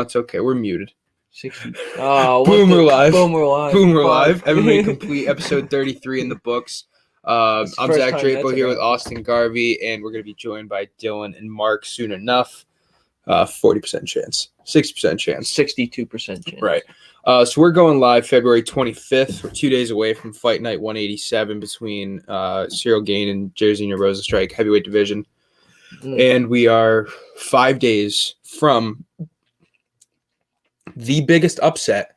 it's okay. We're muted. 60. Oh, Boom, we're live. Boom, we're live. Boom, we're live. MMA Complete, episode 33 in the books. I'm Zach Drapo here with Austin Garvey, and we're going to be joined by Dylan and Mark soon enough. 40% chance. 60% chance. 62% chance. Right. So we're going live February 25th. We're 2 days away from Fight Night 187 between Cyril Gane and Jairzinho Rozenstruik, heavyweight division. And we are 5 days from the biggest upset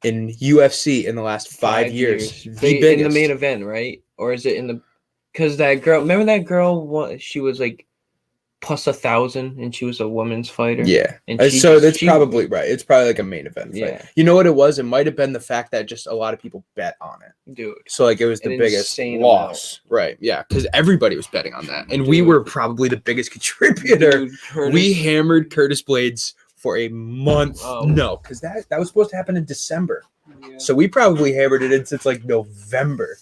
in UFC in the last 5 years. The biggest. In the main event, right? Or is it in the... Because that girl... Remember that girl? She was like plus 1,000 and she was a women's fighter? Yeah. And that's probably right. It's probably like a main event fight. Yeah. You know what it was? It might have been the fact that just a lot of people bet on it. Dude. So like it was the biggest loss. Amount. Right. Yeah. Because everybody was betting on that. And we were probably the biggest contributor. Dude, we hammered Curtis Blades for a month. Oh. No, because that was supposed to happen in December. Yeah. So we probably hammered it in since like November.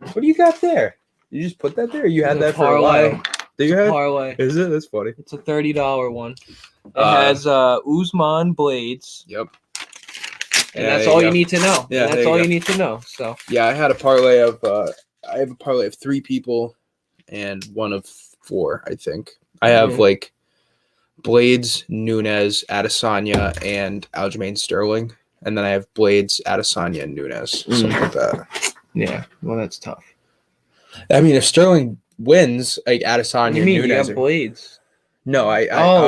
What do you got there? You just put that there? Or you had that for a while? Do you have parlay? Is it? That's funny. It's a $30 one. It has Usman Blades. Yep. And that's all you need to know. Yeah, that's all you need to know. So yeah, I had a parlay of I have a parlay of 3 people and one of 4, I think. I have like Blades, Nunes, Adesanya, and Aljamain Sterling. And then I have Blades, Adesanya, and Nunes. Something like that. Yeah. Well, that's tough. I mean, if Sterling wins, like Adesanya, you mean Nunes. You have Blades? No, I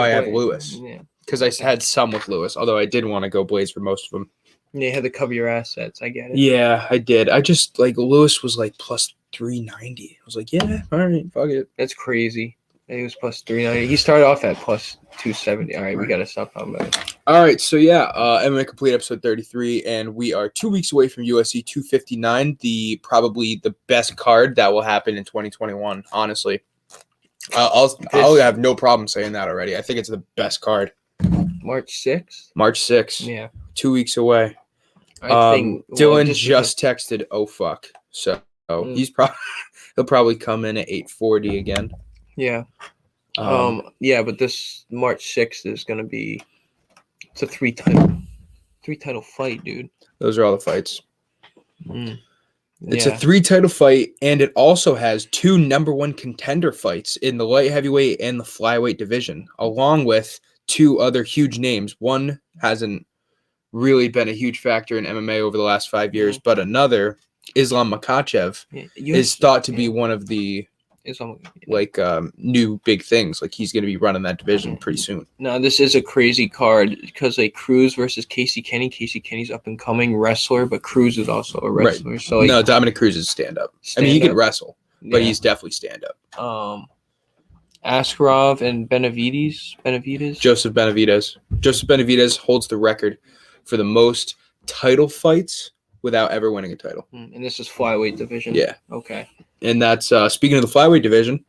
have Lewis. Yeah. Because I had some with Lewis, although I did want to go Blades for most of them. Yeah, you had to cover your assets. I get it. Yeah, I did. I just like Lewis was like plus 390. I was like, yeah, all right, fuck it. That's crazy. He was plus 390. He started off at plus 270. All right, we got to stop talking about it. All right, so yeah, MMA Complete episode 33, and we are 2 weeks away from UFC 259, probably the best card that will happen in 2021, honestly. I'll have no problem saying that already. I think it's the best card. March 6th? March 6th. Yeah. 2 weeks away. I think Dylan just texted, oh, fuck. So he'll probably come in at 8:40 again. Yeah. Yeah, but this March 6th is going to be it's a three title fight, dude. Those are all the fights. It's a 3-title fight, and it also has 2 number 1 contender fights in the light heavyweight and the flyweight division, along with 2 other huge names. One hasn't really been a huge factor in MMA over the last 5 years, but another, Islam Makhachev, is thought to be one of the new big things. Like he's going to be running that division pretty soon. No, this is a crazy card because like Cruz versus Casey Kenny. Casey Kenny's up and coming wrestler, but Cruz is also a wrestler. Right. So no, Dominic Cruz is stand up. I mean, he can wrestle, but he's definitely stand up. Askarov and Benavidez. Joseph Benavidez holds the record for the most title fights without ever winning a title. And this is flyweight division. Yeah. Okay. And that's speaking of the flyweight division.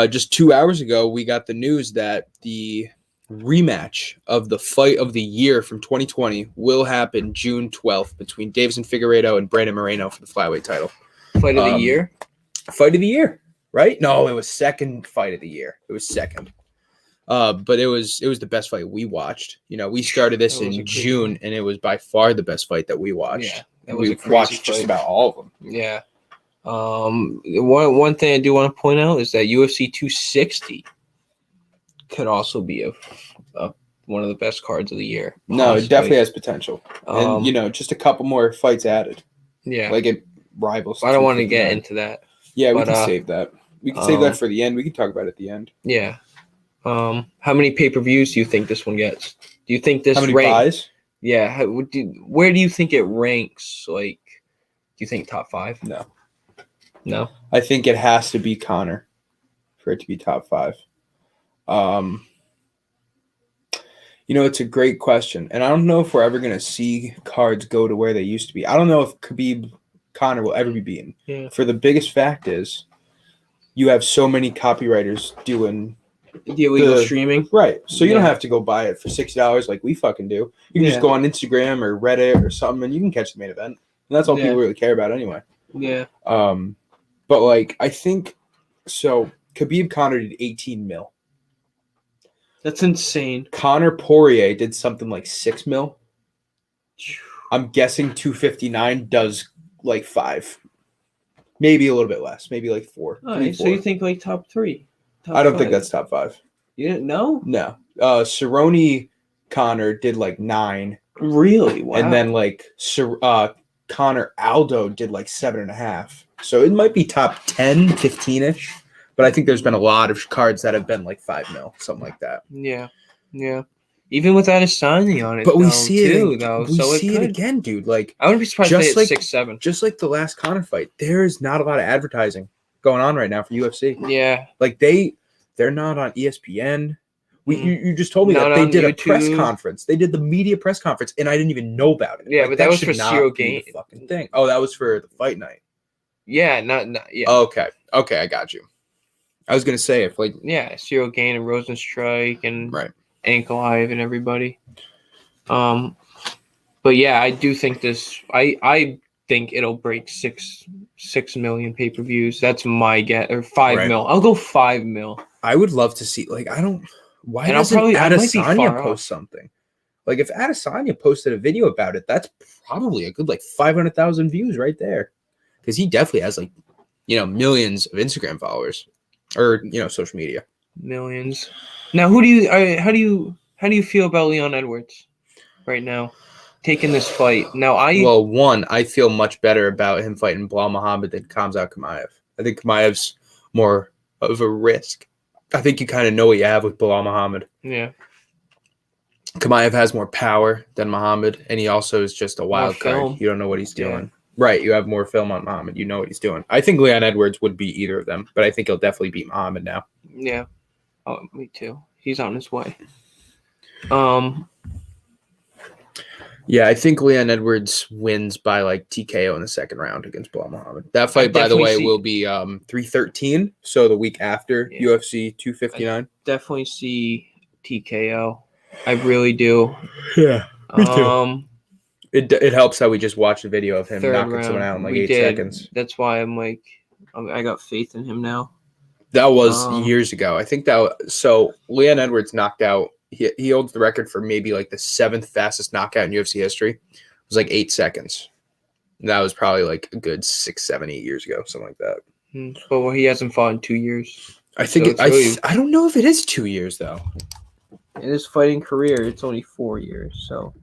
Just 2 hours ago, we got the news that the rematch of the fight of the year from 2020 will happen June 12th between Davison Figueiredo and Brandon Moreno for the flyweight title. Fight of the year? Fight of the year, right? No, it was second fight of the year. It was second. But it was the best fight we watched. You know, we started this in June, and it was by far the best fight that we watched. Yeah, we watched just about all of them. Yeah. One thing I do want to point out is that UFC 260 could also be one of the best cards of the year. No, it definitely has potential, and just a couple more fights added. Yeah, like it rivals. I don't want to get into that. Yeah, we can save that. We can save that for the end. We can talk about it at the end. Yeah. How many pay-per-views do you think this one gets? Do you think this how many buys? Yeah. Where do you think it ranks? Like, do you think top 5? No. I think it has to be Conor for it to be top 5. It's a great question, and I don't know if we're ever gonna see cards go to where they used to be. I don't know if Conor will ever be beaten. Yeah. For the biggest fact is, you have so many copywriters doing the illegal streaming, right? So you don't have to go buy it for $60 like we fucking do. You can just go on Instagram or Reddit or something, and you can catch the main event. And that's all people really care about anyway. Yeah. But like I think so. Khabib Conor did 18 mil. That's insane. Conor Poirier did something like 6 mil. I'm guessing 259 does like 5. Maybe a little bit less. Maybe like 4. All 3, right, 4. so you think like top 3? I don't think that's top 5. You didn't know? No. Cerrone Conor did like 9. Really? Wow. And then like Conor Aldo did like 7.5. So it might be top 10, 15-ish. But I think there's been a lot of cards that have been like 5 mil, something like that. Yeah. Even without a signing on it, but we though, see too, it. though. We So see it again, dude. Like I wouldn't be surprised if they hit 6-7. Just like the last Conor fight, there is not a lot of advertising going on right now for UFC. Yeah. Like they're not on ESPN. You just told me Not that they on did a YouTube. press conference. They did the media press conference, and I didn't even know about it. Yeah, like, but that was should for not Cyril be Gane. the fucking thing. Oh, that was for the fight night. Yeah, not yeah. Okay, I got you. I was gonna say if like Cyril Gane and Rosenstrike and right. Ankalaev and everybody. But yeah, I do think this. I think it'll break 6 million pay-per-views. That's my guess, or 5 mil. I'll go 5 mil. I would love to see. Like I don't. Why And doesn't I might be Adesanya far post something? Like if Adesanya posted a video about it, that's probably a good like 500,000 views right there, because he definitely has like millions of Instagram followers or social media. Millions. Now, how do you feel about Leon Edwards right now, taking this fight? Now, I feel much better about him fighting Bilal Muhammad than Khamzat Chimaev. I think Chimaev's more of a risk. I think you kind of know what you have with Bilal Muhammad. Yeah. Chimaev has more power than Muhammad, and he also is just a wild card. You don't know what he's doing. Yeah. Right, you have more film on Muhammad. You know what he's doing. I think Leon Edwards would beat either of them, but I think he'll definitely beat Muhammad now. Yeah. Oh, me too. He's on his way. Yeah, I think Leon Edwards wins by like TKO in the second round against Bilal Muhammad. That fight, by the way, will be 313, so the week after UFC 259. I definitely see TKO. I really do. Yeah, me too. It helps how we just watched a video of him knocking someone out in like 8 seconds. That's why I'm like, I got faith in him now. That was years ago. I think so Leon Edwards knocked out. He holds the record for maybe like the 7th fastest knockout in UFC history. It was like 8 seconds. And that was probably like a good 6, 7, 8 years ago, something like that. But he hasn't fought in 2 years. I think I don't know if it is 2 years though. In his fighting career, it's only 4 years. So.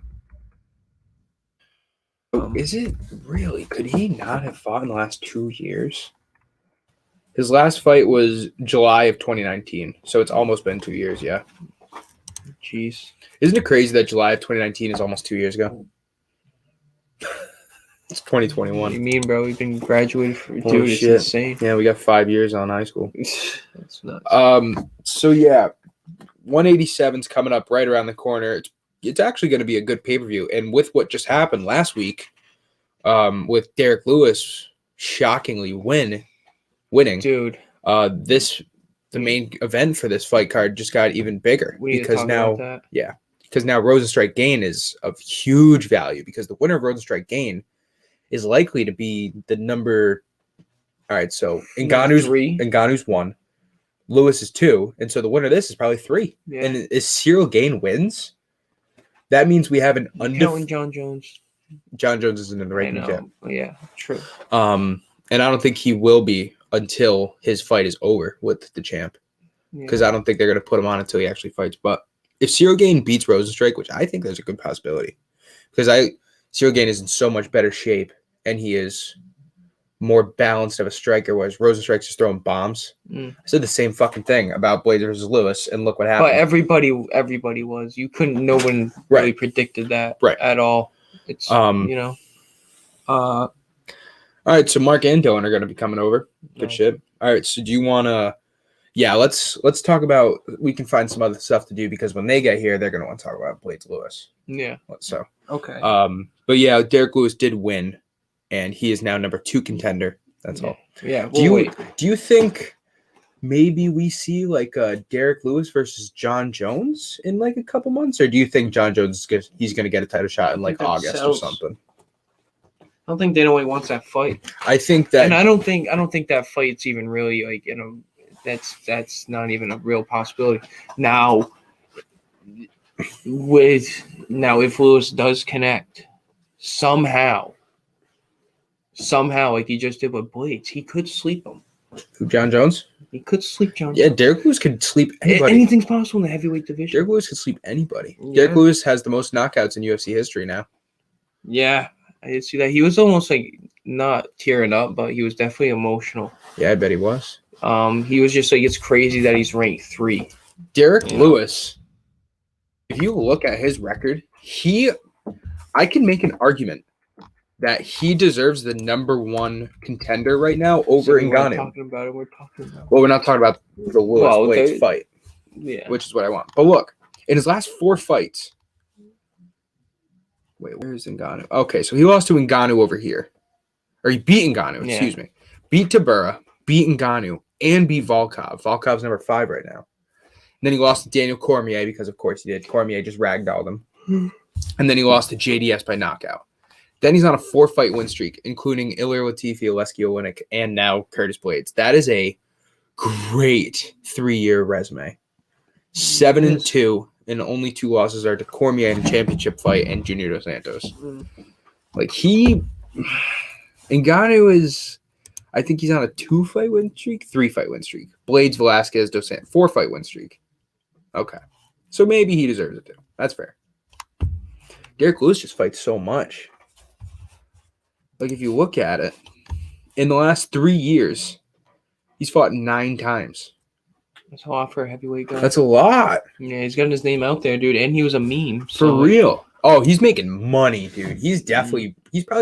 Is it really? Could he not have fought in the last 2 years? His last fight was July of 2019, so it's almost been 2 years, yeah. Jeez. Isn't it crazy that July of 2019 is almost 2 years ago? It's 2021. What do you mean, bro? We've been graduated for dude, it's insane. Yeah, we got 5 years on high school. That's nuts. So yeah, 187's coming up right around the corner. It's actually going to be a good pay-per-view. And with what just happened last week, with Derek Lewis shockingly winning, dude, the main event for this fight card just got even bigger because now Rosenstrike Gane is of huge value because the winner of Rosenstrike Gane is likely to be the number. All right, so Ngannou's 1, Lewis is 2, and so the winner of this is probably 3. Yeah. And if Cyril Gane wins, that means we have an undefeated John Jones. John Jones isn't in the rankings yet. Yeah, true. And I don't think he will be until his fight is over with the champ, because I don't think they're going to put him on until he actually fights. But if Cyril Gane beats Rosenstrike, which I think there's a good possibility, because Cyril Gane is in so much better shape and he is more balanced of a striker, whereas Rosenstrike's just throwing bombs. I said the same fucking thing about Blades versus Lewis, and look what happened. But everybody was. You couldn't. No one really predicted that at all. It's All right, so Mark and Dylan are going to be coming over. Good shit. All right, so do you want to? Yeah, let's talk about. We can find some other stuff to do because when they get here, they're going to want to talk about Blades Lewis. Yeah. So okay. But yeah, Derek Lewis did win, and he is now number 2 contender. That's all. Yeah. Do you think maybe we see like Derek Lewis versus John Jones in like a couple months, or do you think John Jones he's going to get a title shot in like August or something? I don't think Dana White wants that fight. I think that, and I don't think that fight's even really like that's not even a real possibility. Now, if Lewis does connect somehow, like he just did with Blades, he could sleep him. Who, John Jones? He could sleep John Yeah, Jones. Derek Lewis could sleep anybody. Anything's possible in the heavyweight division. Derek Lewis could sleep anybody. Yeah. Derek Lewis has the most knockouts in UFC history now. Yeah, I did see that. He was almost like not tearing up, but he was definitely emotional. Yeah, I bet he was. He was just like, it's crazy that he's ranked 3. Derek Lewis, if you look at his record, I can make an argument that he deserves the number 1 contender right now over Ngannou. We're talking about it. Well, we're not talking about the Lewis Blades fight, which is what I want. But look, in his last 4 fights, wait, where is Ngannou? Okay, so he lost to Ngannou over here. Or he beat Ngannou, excuse me. Beat Tabura, beat Ngannou, and beat Volkov. Volkov's number 5 right now. And then he lost to Daniel Cormier because, of course, he did. Cormier just ragdolled him. And then he lost to JDS by knockout. Then he's on a 4-fight win streak, including Ilir Latifi, Oleksiy Oleinik, and now Curtis Blades. That is a great 3-year resume. 7-2, and only 2 losses are to Cormier in a championship fight and Junior Dos Santos. Like, Ngannou is, I think he's on a 2-fight win streak, 3-fight win streak. Blades, Velasquez, Dos Santos, 4-fight win streak. Okay. So maybe he deserves it too. That's fair. Derek Lewis just fights so much. Like, if you look at it, in the last 3 years, he's fought 9 times. That's a lot for a heavyweight guy. That's a lot. Yeah, he's gotten his name out there, dude, and he was a meme. For real. Oh, he's making money, dude. He's probably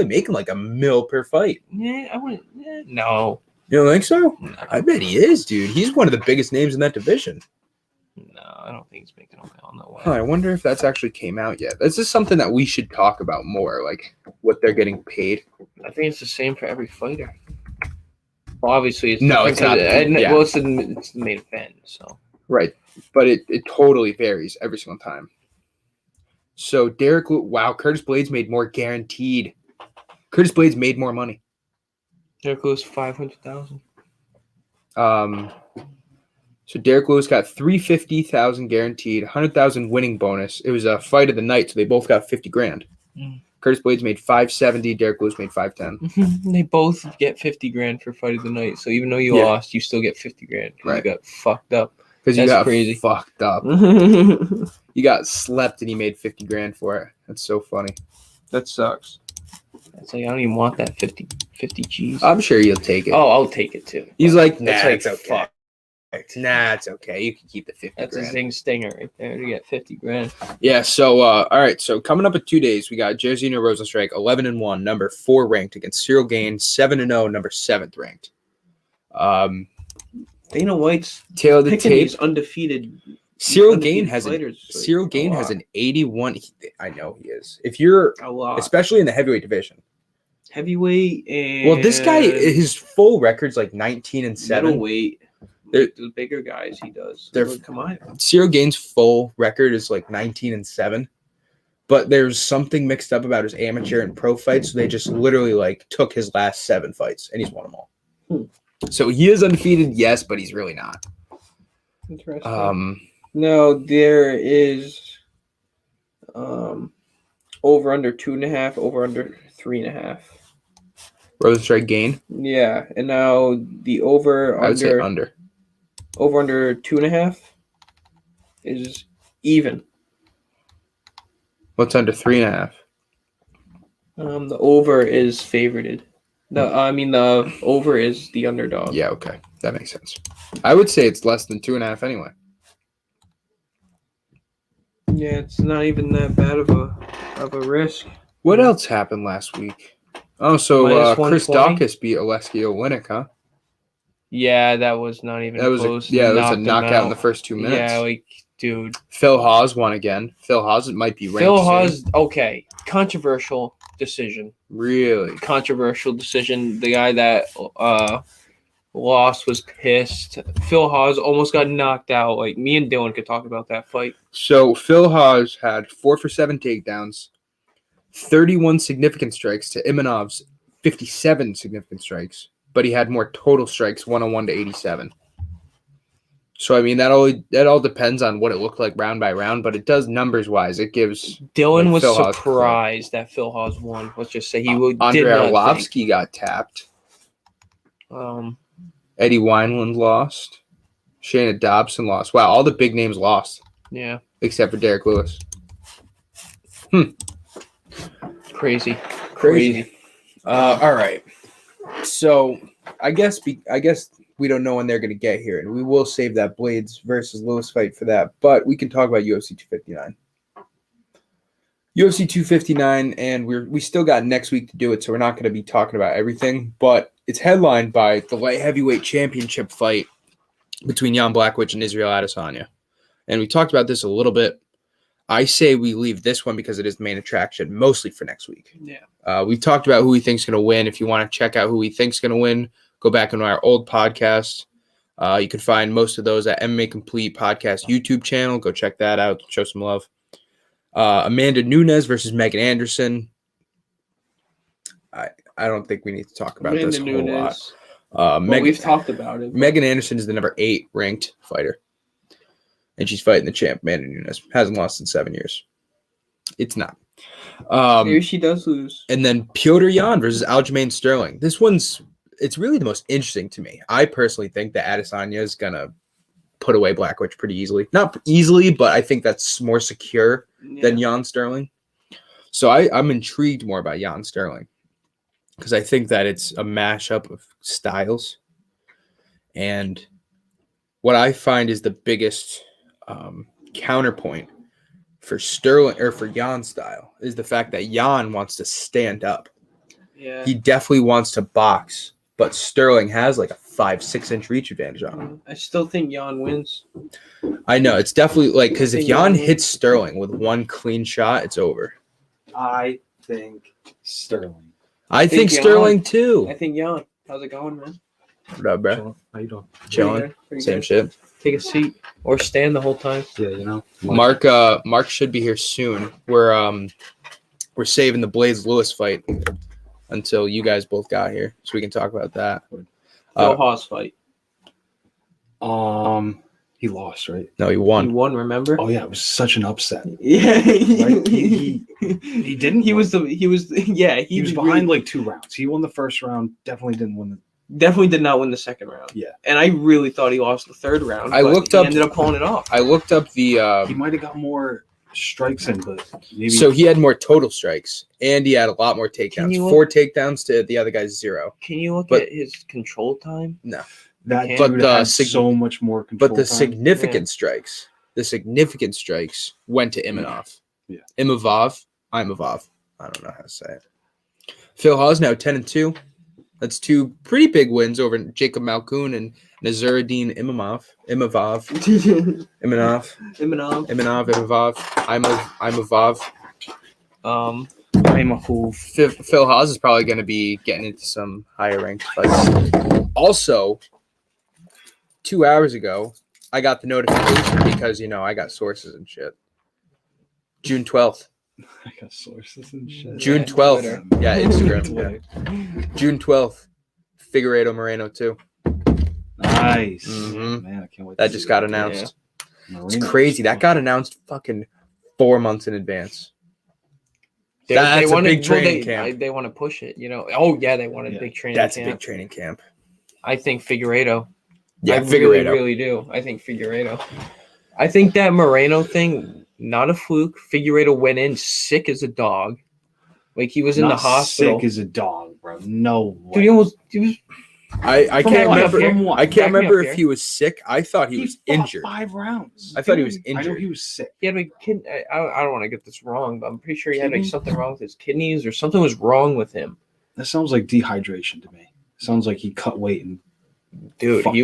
making like $1 million per fight. Yeah, I wouldn't. No. You don't think so? No. I bet he is, dude. He's one of the biggest names in that division. No, I don't think he's making $1 million. No way. Huh, I wonder if that's actually came out yet. This is something that we should talk about more, like what they're getting paid. I think it's the same for every fighter. Well, obviously, it's no, it's not. Well, it's the main event, so right, but it totally varies every single time. So Curtis Blades made more guaranteed. Curtis Blades made more money. Derek Lewis $500,000. So Derek Lewis got $350,000 guaranteed, $100,000 winning bonus. It was a fight of the night, so they both got $50,000. Curtis Blades made $570,000. Derek Lewis made $510,000. They both get $50,000 for fight of the night. So even though you lost, you still get $50,000. Right. You got fucked up. Because you got crazy. Fucked up. You got slept and he made $50,000 for it. That's so funny. That sucks. It's like, I don't even want that 50 G's. I'm sure you'll take it. Oh, I'll take it too. He's like, nah, it's okay. Fuck. Nah, it's okay. You can keep the $50,000. That's a zing stinger right there to get $50,000. Yeah. So, all right. So coming up in 2 days, we got Jairzinho Rozenstruik, 11-1, number 4 ranked against Cyril Gane, 7-0, number 7th ranked. Dana White's tail of the tape, undefeated. Cyril Gane has an 81. I know he is. If you're especially in the heavyweight division. Heavyweight and well, this guy, his full record's like 19-7. Middleweight. The bigger guys he does. Come on. Cyril Gane's full record is like 19-7, but there's something mixed up about his amateur and pro fights. So they just literally like took his last 7 fights and he's won them all. So he is undefeated, yes, but he's really not. Interesting. No, there is over under 2.5, over under 3.5. Rozenstruik Gane. Yeah, and now the over I would say under. Over under 2.5 is even. What's under 3.5? The over is favorited. The over is the underdog. Yeah, okay. That makes sense. I would say it's less than 2.5 anyway. Yeah, it's not even that bad of a risk. What else happened last week? Oh, so Chris Daukaus beat Oleksiy Oleinik, huh? Yeah, that was not even close. That was a knockout in the first 2 minutes. Yeah, like, dude. Phil Hawes won again. Phil Hawes might be ranked. Phil Hawes, okay. Controversial decision. Really? Controversial decision. The guy that lost was pissed. Phil Hawes almost got knocked out. Like, me and Dylan could talk about that fight. So, Phil Hawes had 4 for 7 takedowns, 31 significant strikes to Imanov's 57 significant strikes, but he had more total strikes, 101 to 87. So I mean that all depends on what it looked like round by round, but it does numbers wise. It gives Dylan was Phil Haas surprised that Phil Haas won. Let's just say he Andrei did not Arlovsky got tapped. Eddie Wineland lost. Shayna Dobson lost. Wow, all the big names lost. Yeah. Except for Derek Lewis. Crazy. All right. So I guess we don't know when they're going to get here, and we will save that Blades versus Lewis fight for that. But we can talk about UFC 259. UFC 259, and we still got next week to do it, so we're not going to be talking about everything. But it's headlined by the light heavyweight championship fight between Jan Blachowicz and Israel Adesanya. And we talked about this a little bit. I say we leave this one because it is the main attraction, mostly for next week. Yeah. We've talked about who we think's going to win. If you want to check out who we think's going to win, go back into our old podcast. You can find most of those at MMA Complete Podcast YouTube channel. Go check that out. Show some love. Amanda Nunes versus Megan Anderson. I don't think we need to talk about this a whole lot. We've talked about it. Megan Anderson is the number 8 ranked fighter. And she's fighting the champ, Amanda Nunes. Hasn't lost in 7 years. It's not. Maybe she does lose. And then Petr Yan versus Aljamain Sterling. It's really the most interesting to me. I personally think that Adesanya is going to put away Blachowicz pretty easily. Not easily, but I think that's more secure than Jan Sterling. So I'm intrigued more about Jan Sterling because I think that it's a mashup of styles. And what I find is the biggest counterpoint for Sterling or for Jan's style is the fact that Jan wants to stand up. Yeah. He definitely wants to box, but Sterling has like a 5-6 inch reach advantage on him. I still think Jan wins. I know it's definitely like because if Jan hits Sterling with one clean shot, it's over. I think Sterling. I think Sterling too. I think Jan. How's it going, man? What up, bro? How you doing? Chilling. Pretty Same good. shit. Take a seat or stand the whole time. Yeah, you know. Mark should be here soon. We're saving the Blades Lewis fight until you guys both got here, so we can talk about that. Phil Haas fight. He lost, right? No, he won. He won. Remember? Oh yeah, it was such an upset. Yeah. Right? He didn't. He was behind like 2 rounds. He won the first round. Definitely didn't win the. Definitely did not win the second round. Yeah. And I really thought he lost the third round. I looked up. He ended up pulling it off. I looked up the. He might have got more strikes in, but maybe. So he had more total strikes, and he had a lot more takedowns. 4 takedowns to the other guy's 0. Can you look at his control time? No. That But dude had so much more control. But the time. significant strikes went to Imanov. Yeah. Imavov. I don't know how to say it. Phil Haas now 10-2. That's 2 pretty big wins over Jacob Malkoun and Nazaruddin Imavov. I'm a fool. Phil Haas is probably going to be getting into some higher ranked fights. Also, 2 hours ago, I got the notification because, I got sources and shit. June 12th. I got sources and shit. June 12th. Yeah, Instagram. Yeah. June 12th. Figueiredo Moreno 2. Nice. Mm-hmm. Man, I can't wait. That just got announced. Yeah. It's crazy. That got announced fucking 4 months in advance. That's a big training camp. They want to push it, Oh, yeah, they want a big training camp. That's a big training camp. I think Figueiredo. Yeah, I Figueiredo. really do. I think Figueiredo. I think that Moreno thing, not a fluke. Figueiredo went in sick as a dog. Like he was in the hospital. Sick as a dog, bro. No way. Dude, he was I can't remember. I can't remember if here. he was sick. I thought he was injured. 5 rounds. I thought he was injured. I know he was sick. He had I don't want to get this wrong, but I'm pretty sure he had something wrong with his kidneys or something was wrong with him. That sounds like dehydration to me. Sounds like he cut weight and. Dude, he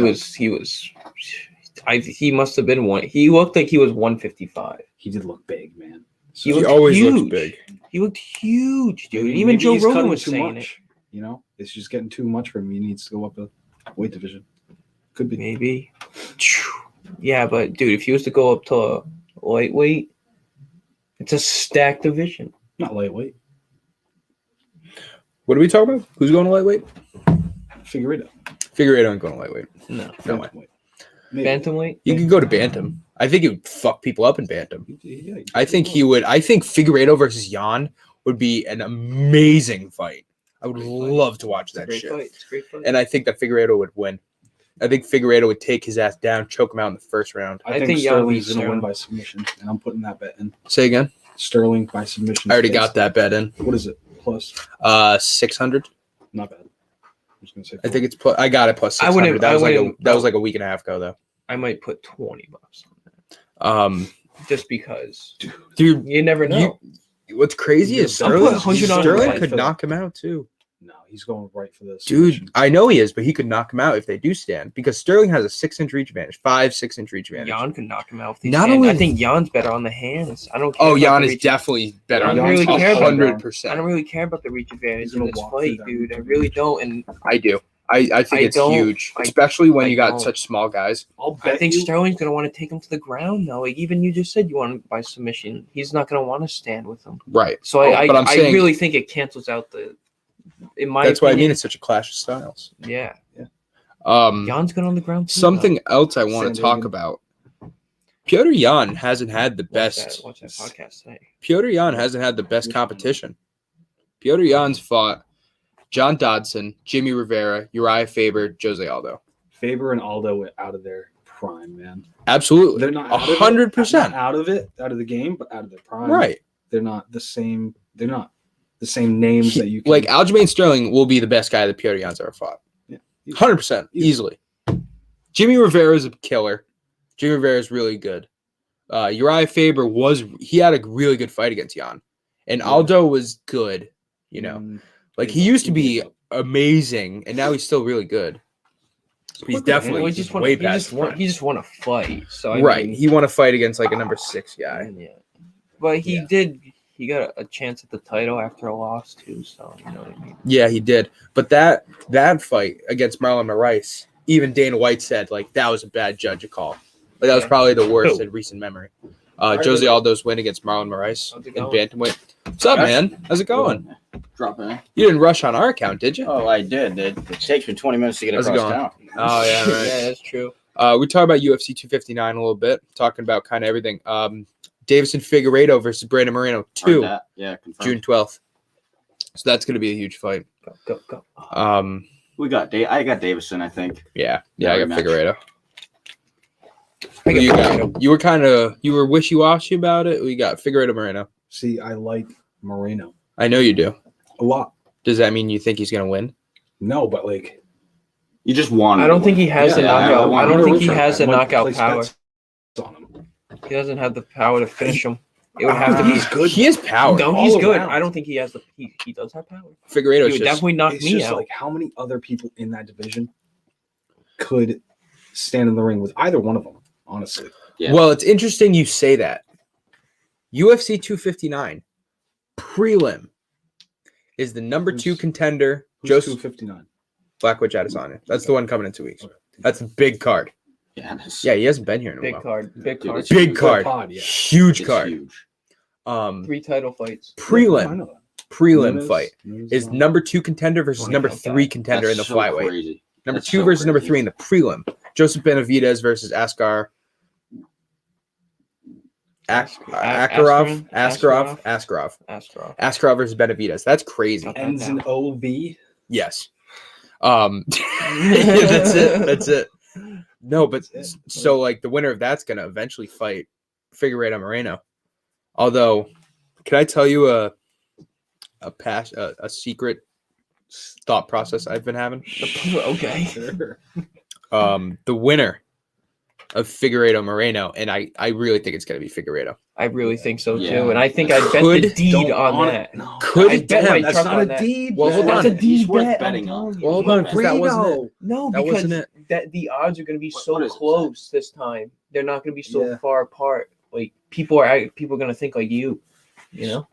must have been one. He looked like he was 155. He did look big, man. So he always looks big. He looked huge, dude. Maybe Even Joe he's Rogan cutting was too saying much. It's just getting too much for him. He needs to go up a weight division. Could be. Maybe. Yeah, but dude, if he was to go up to a lightweight, it's a stacked division. Not lightweight. What are we talking about? Who's going to lightweight? Figueiredo. Figueiredo ain't going to lightweight. No way. Maybe. Bantamweight. You could go to bantam. I think it would fuck people up in bantam. Yeah, I think he would. I think Figueiredo versus Jan would be an amazing fight. I would love to watch that shit. It's a great fight. And I think that Figueiredo would win. I think Figueiredo would take his ass down, choke him out in the first round. I think Sterling's going to win by submission, and I'm putting that bet in. Say again? Sterling by submission. I already got that bet in. What is it? Plus? 600. Not bad. I'm just gonna say. I think it's plus. I got it plus 600. That was like a week and a half ago, though. I might put $20 on that. Just because, dude, you never know. What's crazy is Sterling could knock him out too. No, he's going right for this. Dude, I know he is, but he could knock him out if they do stand because Sterling has a 6-inch reach advantage, 5-6-inch reach advantage. Jan can knock him out if they stand. I think Jan's better on the hands. I don't care. Oh, Jan is definitely better on the hands. 100%. I don't really care about the reach advantage in this fight, dude. I really don't. And I do. I think it's huge, especially when you got such small guys. I think Sterling's going to want to take him to the ground, though. Like, even you just said you want him by submission. He's not going to want to stand with him. Right. So I really think it cancels out the. That's why I mean it's such a clash of styles. Yeah. Jan's good on the ground too. Something else I want to talk about. Piotr Jan hasn't had the best. Watch that podcast today. Piotr Jan hasn't had the best competition. Piotr Jan's fought John Dodson, Jimmy Rivera, Uriah Faber, Jose Aldo. Faber and Aldo were out of their prime, man. Absolutely. They're not 100% out of the game, but out of their prime. Right. They're not the same. They're not the same names that you can. Like Aljamain Sterling will be the best guy that Piotr Jan's ever fought. Yeah. 100%. Easily. Jimmy Rivera is a killer. Jimmy Rivera is really good. Uriah Faber he had a really good fight against Jan. And Aldo was good, you know. Like he used to be amazing, and now he's still really good. He's definitely way past. He just won a fight, so I mean, he won a fight against like a number 6 guy. Yeah, but he did. He got a chance at the title after a loss too. So you know what I mean. Yeah, he did. But that fight against Marlon Moraes, even Dana White said like that was a bad judge call. Like that was probably the worst in recent memory. Jose Aldo's win against Marlon Moraes in bantamweight. What's up, man? How's it going? Dropping. You didn't rush on our account, did you? Oh, I did. It takes me 20 minutes to get across town. Oh, yeah, right. Yeah, that's true. We talked about UFC 259 a little bit, talking about kind of everything. Davison Figueiredo versus Brandon Moreno 2, confirmed. June 12th. So that's going to be a huge fight. Go. I got Davison, I think. Yeah, I got Figueiredo. You were wishy-washy about it. We got Figueiredo Moreno. See, I like Moreno. I know you do. A lot. Does that mean you think he's going to win? No, but like you just want. I don't think he has the knockout. I don't think he has the knockout power. On him. He doesn't have the power to finish him. It would have to be. He's good. He has power. No, he's good. I don't think he has the. He does have power. Figueiredo would definitely knock me out. Like how many other people in that division could stand in the ring with either one of them? Honestly. Yeah. Well, it's interesting you say that. UFC 259 prelim is the number 2 contender. Joseph 259. Blackwood Adesanya. That's the one coming in 2 weeks. Okay. That's a big card. Yeah, he hasn't been here in a while. Big card. Big card. Huge card. Huge. 3 title fights. Prelim fight is number 2 contender versus number 3 contender in the flyweight. Crazy. Number 2 versus number 3 in the prelim. Joseph Benavidez versus Askarov versus Benavidez. That's crazy. Ends in OV. Yes. That's it. No, but so like the winner of that's gonna eventually fight Figueiredo Moreno. Although, can I tell you a secret thought process I've been having? Okay. Sure. The winner of Figueiredo Moreno, and I really think it's gonna be Figueiredo. I really think so too, and I think I bet the deed on that. No. That's not a deed. Well, hold on. That's a deed worth bet. betting on. Well, hold on, because that wasn't it. No, that because wasn't it. That the odds are going to be so what close this time. They're not going to be so far apart. Like people are going to think like you know.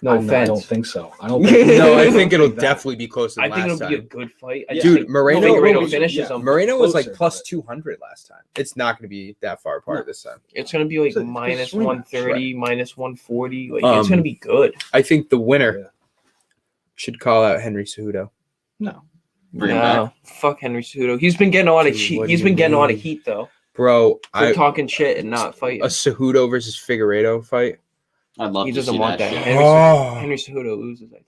No offense. I don't think so. I think it'll definitely be closer than last time. I think it'll be a good fight. Dude, Moreno finishes him. Moreno was like plus 200 last time. It's not going to be that far apart this time. It's going to be like minus 130, minus 140. Like it's going to be good. I think the winner should call out Henry Cejudo. No. Fuck Henry Cejudo. He's been getting a lot of heat. He's been getting a lot of heat though. Bro, for talking shit and not fighting. A Cejudo versus Figueiredo fight. I'd love He to doesn't see want that. that. shit. Henry Cejudo loses, I think.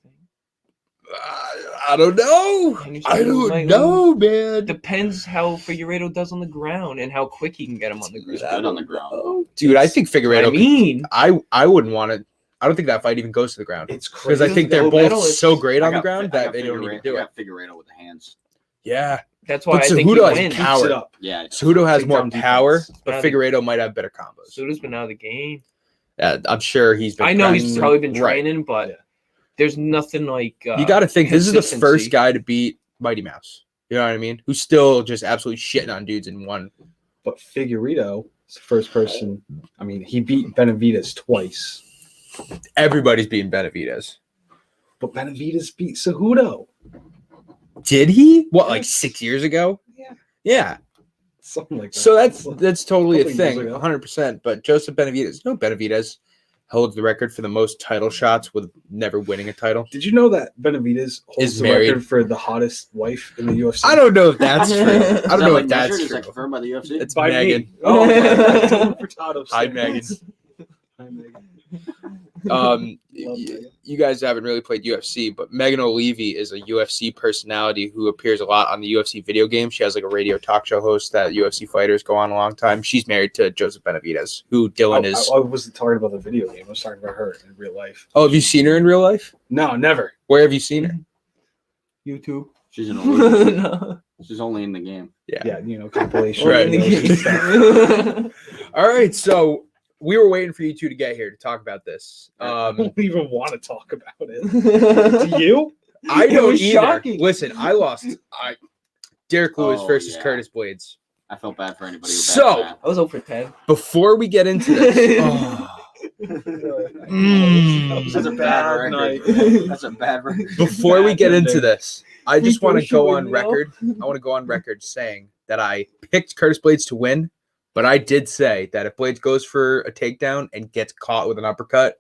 I don't know. Henry I Cejudo don't might know, man. Depends how Figueiredo does on the ground and how quick he can get him on the He's ground. good on the ground. Dude, I think Figueiredo. I I wouldn't want to. I don't think that fight even goes to the ground. It's Because crazy. I think they're Gold both medalist. so great I on the got ground I that got they don't need to do I it. got Figueiredo with the hands. Yeah. That's why But I think he Cejudo has wins. power. Keeps it up. Yeah. Cejudo has more Takedown power, defense. but Yeah. Figueiredo might have better combos. Cejudo's been out of the game. Yeah, I'm sure he's been. I know he's practicing. probably been Right. training, but Yeah. there's nothing like. You got to think this is the consistency. first guy to beat Mighty Mouse. You know what I mean? Who's still just absolutely shitting on dudes in one. But Figueiredo is the first person. I mean, he beat Benavidez twice. Everybody's beating Benavidez. But Benavidez beat Cejudo. Did he? What, like Yes. 6 years ago? Yeah. Yeah. Something like that. So that's totally a Couple years thing, ago. 100%. But Joseph Benavidez, Benavidez holds the record for the most title shots with never winning a title. Did you know that Benavidez holds Is the married. record for the hottest wife in the UFC? I don't know if that's true. I Is don't that, know like, if that's measured? Is true. that confirmed by the UFC? It's By Megan. me. Oh, okay. Furtado Hi, standards. Megan. Hi, Megan. Love Megan. you guys haven't really played UFC, but Megan O'Leary is a UFC personality who appears a lot on the UFC video game. She has like a radio talk show host that UFC fighters go on a long time. She's married to Joseph Benavidez, who Dylan is. I wasn't talking about the video game. I was talking about her in real life. Oh, have you seen her in real life? No, never. Where have you seen her? YouTube. She's an Olympic. No. She's only in the game. Yeah, compilation. Right. videos and stuff. All right, so we were waiting for you two to get here to talk about this. I don't even want to talk about it. Do you? I It don't was either. shocking. Listen, I lost. Derek Lewis Oh, versus yeah. Curtis Blades. I felt bad for anybody. Who So- I was 0 for 10. Before we get into this, That was That's a bad night. record. That's a bad record. before we get into ending. this, I just Before want to she go win, on you know? record. I want to go on record saying that I picked Curtis Blades to win, but I did say that if Blades goes for a takedown and gets caught with an uppercut,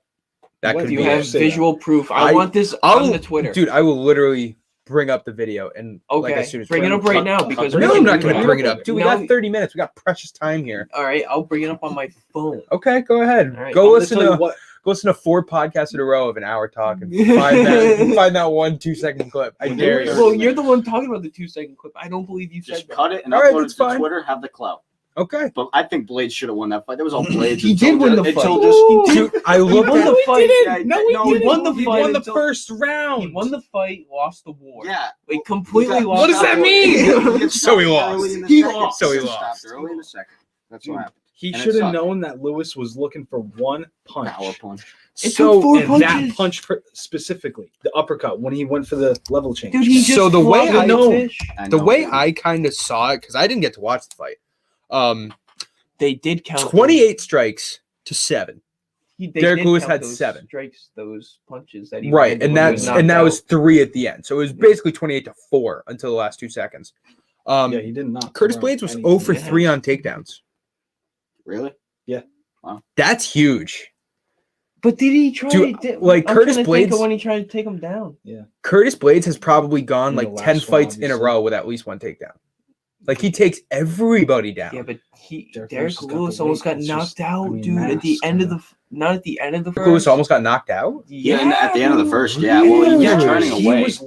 that What could do be You have it. say that. visual proof. I I- want this I'll- on the Twitter. Dude, I will literally bring up the video and Okay, like as soon as bring it up right now because No, we I'm can not do going to it. bring it up. Dude, we No. got 30 minutes. We got precious time here. All right, I'll bring it up on my phone. Okay, go ahead. All right, Go I'm gonna listen Tell you to what, go listen to 4 podcasts in a row of an hour talking. Find that 1 2-second clip. I dare you. Well, you're the one talking about the 2-second clip. I don't believe you Just said that. cut it and All right, upload that's it to fine. Twitter. Have the clout. Okay. But I think Blades should have won that fight. That was all Blades. He until did win just- the until fight. just- He Dude, I looked won at the fight. No, he He didn't. won the He fight won the until- first round. He won the fight, lost the war. Yeah. Like completely He got- lost. What does the that war. mean? So he lost. Early in the He second. lost. So he Stopped lost. early in the second. That's Dude, what happened. He And it should have sucked. known that Lewis was looking for one punch. Power punch. It So took 4 And punches. that punch specifically, the uppercut, when he went for the level change. Dude, he just So the way flopped I the know- fish. I the know, way dude. I kind of saw it, because I didn't get to watch the fight. They did count 28 strikes to 7. They Derek did Lewis count had those 7. That punches that he Right, landed and when he was that knocked was out. 3 at the end. So it was basically 28 to 4 until the last 2 seconds. Yeah, he did not. Curtis throw Blades was anything. 0 for Yeah. 3 on takedowns. Really? That's huge. But did he try? Dude, did, like, I'm Curtis trying to think Blades- of when he tried to take him down. Curtis Blades has probably gone In the like last 10 one, fights in a obviously. row with at least 1 takedown. Like he takes everybody down. Yeah, but Derek Derek Lewis has got Lewis the almost weight. got It's knocked just- out, I mean, dude. At the mass end of kinda. not at the end of the Derek Lewis first. almost got knocked out. Yeah, at the end of the first. Yeah. Well, he was Yeah, turning he away. was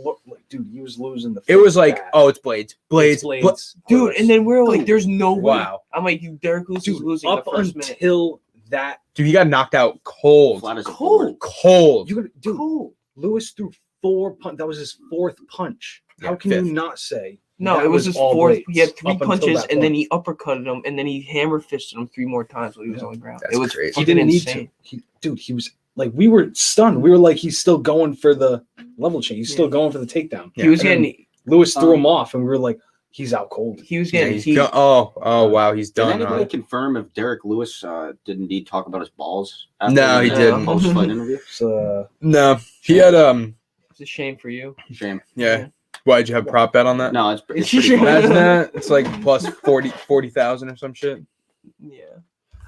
dude, he was losing the. It was fight like, bad. oh, it's Blades. Blades. It's Blades. Dude, and then we're like, Dude. "There's no way." Wow. I'm like, Derek Lewis is dude, losing up the first minute. until that, Dude, he got knocked out cold. Flat as a Cold. board. Cold. you could, dude, Cool. Lewis threw 4 punch. That was his 4th punch. Yeah, How can 5th. you not say? No, that it was his all 4th. Blades He had 3 up until punches, that and then point? he uppercutted him, and then he hammer fisted him 3 more times while he was Yeah. on the ground. That's It was crazy. He fucking didn't need insane. to. He was like, we were stunned. We were like, he's still going for the level change. He's still Yeah. going for the takedown. He was And then getting. Lewis threw him off, and we were like, he's out cold. He was Yeah, getting. he's heat. oh wow, he's Did done. anybody Huh? confirm if Derek Lewis did indeed talk about his balls? No, he didn't. Post-fight interview. So No, he had It's a shame for you. Shame. yeah. Why did you have prop bet on that? No, it's pretty Shame. cool. Imagine that. It's like plus 40,000 or some shit. Yeah.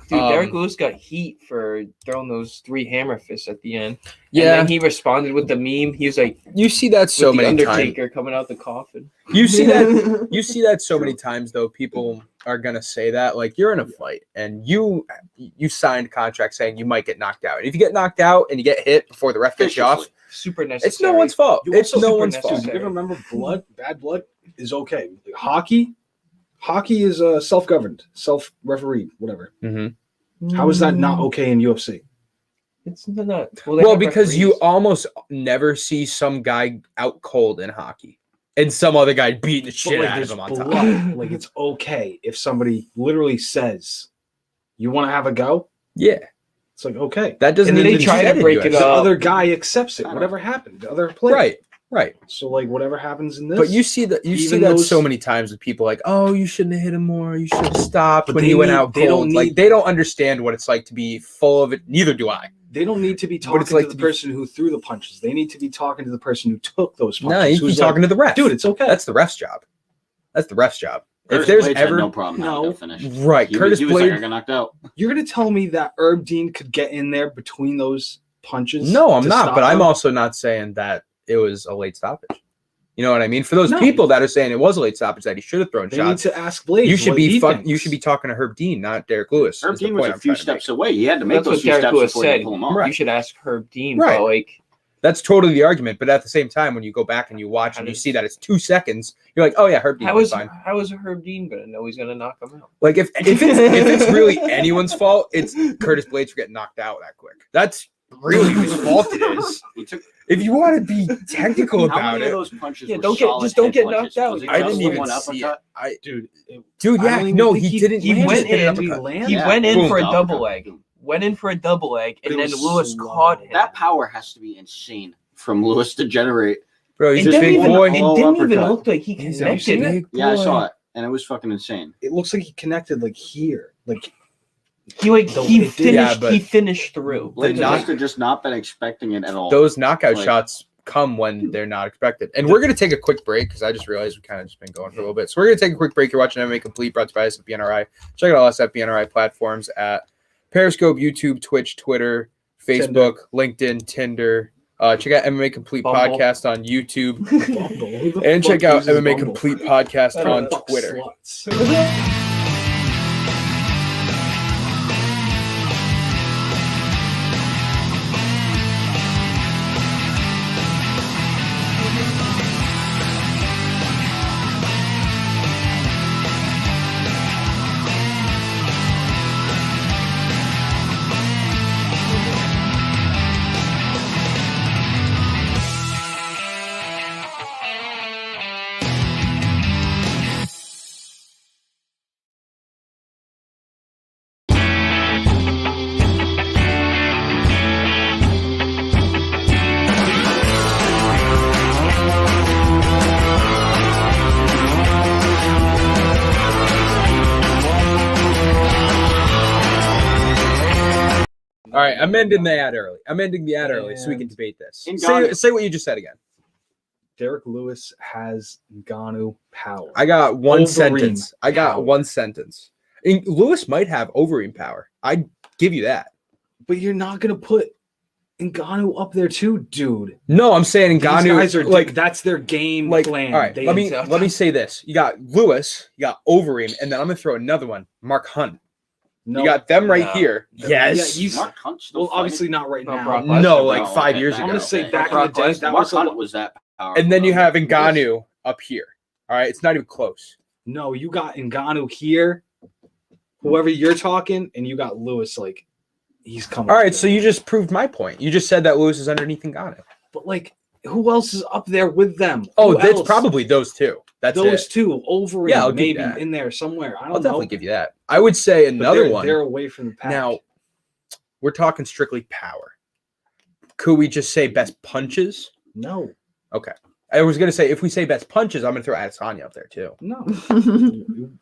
Dude, Derek Lewis got heat for throwing those 3 hammer fists at the end. Yeah, And then he responded with the meme. He was like, you see that so with the many times. Undertaker coming out the coffin. You see that. You see that so many times, though. People are gonna say that, like, you're in a fight and you signed a contract saying you might get knocked out. And if you get knocked out and you get hit before the ref gets you off, Super necessary. it's no one's fault. You It's also no super one's necessary. fault. You gotta remember, bad blood is okay. Hockey is self-governed, self-refereed, whatever. Mm-hmm. How is that not okay in UFC? It's not. Well, because you almost never see some guy out cold in hockey, and some other guy beating the shit out of him on top. Blood. Like, it's okay if somebody literally says, "You want to have a go?" Yeah, it's like, okay. That doesn't. And then mean they that try you to said break you it have The up. other guy accepts it. Whatever happened, the other player. Right. So, like, whatever happens in this. But you see that so many times with people like, oh, you shouldn't have hit him more. You should have stopped when he went out cold. They don't understand what it's like to be full of it. Neither do I. They don't need to be talking to the person who threw the punches. They need to be talking to the person who took those punches. No, you can be talking to the ref. Dude, it's okay. That's the ref's job. If Curtis there's Blades ever had no problem having to finish. Right, Curtis He was Blades. like, I got knocked out. You're gonna tell me that Herb Dean could get in there between those punches? No, I'm to not. stop But I'm them? also not saying that it was a late stoppage. You know what I mean? For those No. people that are saying it was a late stoppage, that he should have thrown They shots. need to ask Blades. You should what be he you should be talking to Herb Dean, not Derek Lewis. Herb is the Dean was point a I'm few trying to steps make. away. He had to make That's those what few Derek steps Lewis before you said. pull him off. Right. You should ask Herb Dean, Right. but like, That's totally the argument. But at the same time, when you go back and you watch and you see that it's 2 seconds, you're like, oh yeah, Herb Dean was fine. how is Herb Dean gonna know he's gonna knock him out? Like if it's really anyone's fault, it's Curtis Blades for getting knocked out that quick. That's really whose fault it is. If you want to be technical How about many it, of those punches Yeah, were don't get- solid just don't head get punches? knocked out. Was it I just didn't the even one see it. uppercut? Dude, Yeah, no, he didn't. He land went it. in. He He went in Boom. for a Uppercut. double leg. Went in for a double leg, But and it then was Lewis slow. caught him. That power has to be insane from Lewis to generate. Bro, It he's a didn't big even, boy. it didn't even uppercut. look like he He's a connected. big Yeah, I boy. saw it, and it was fucking insane. it looks like he connected like here. Like He like The- he it did- Yeah, finished. but- He finished through. Blades knock- must have just not been expecting it at all. Those knockout Like- shots come when they're not expected. And we're going to take a quick break because I just realized we kind of just been going for a little bit. So we're going to take a quick break. You're watching MMA Complete, brought to you by us at BNRI. Check out us at BNRI platforms at Periscope, YouTube, Twitch, Twitter, Facebook, LinkedIn, Tinder. Check out MMA Complete Bumble. Podcast on YouTube. Bumble. Who the And fuck check out uses MMA Bumble? Complete Podcast on Fuck Twitter. sluts. All right, I'm ending the ad early. I'm ending the ad early so we can debate this. Ngannou. Say what you just said again. Derek Lewis has Ngannou power. I got one Overeem sentence. I got power. one sentence. Lewis might have Overeem power. I'd give you that. But you're not gonna put Ngannou up there too, dude. No, I'm saying These guys Ngannou are like that's their game like plan. all right. They- Let me say this. You got Lewis, you got Overeem, and then I'm gonna throw another one. Mark Hunt. no, You got them right No. here. Yeah, Yes. he's Mark Hunt's still well, obviously not right No, now. Brock Lesnar. No, like Oh, 5 okay. years I'm ago. I'm gonna say Okay. back Brock in the day, Lesnar. that Mark was a Hunt lot. was that powerful. And then you have Ngannou up here. All right, it's not even close. No, you got Ngannou here, whoever you're talking, and you got Lewis like he's coming. All right, up so there. you just proved my point. You just said that Lewis is underneath Ngannou. But like, who else is up there with them? Oh, Who that's else? probably those two. That's those it. two over. Yeah, I'll give you maybe that. in there somewhere. I I'll don't definitely know. give you that. I would say But another they're, one. They're away from the pack. Now, we're talking strictly power. Could we just say best punches? no, I was going to say, if we say best punches, I'm going to throw Adesanya up there too. no.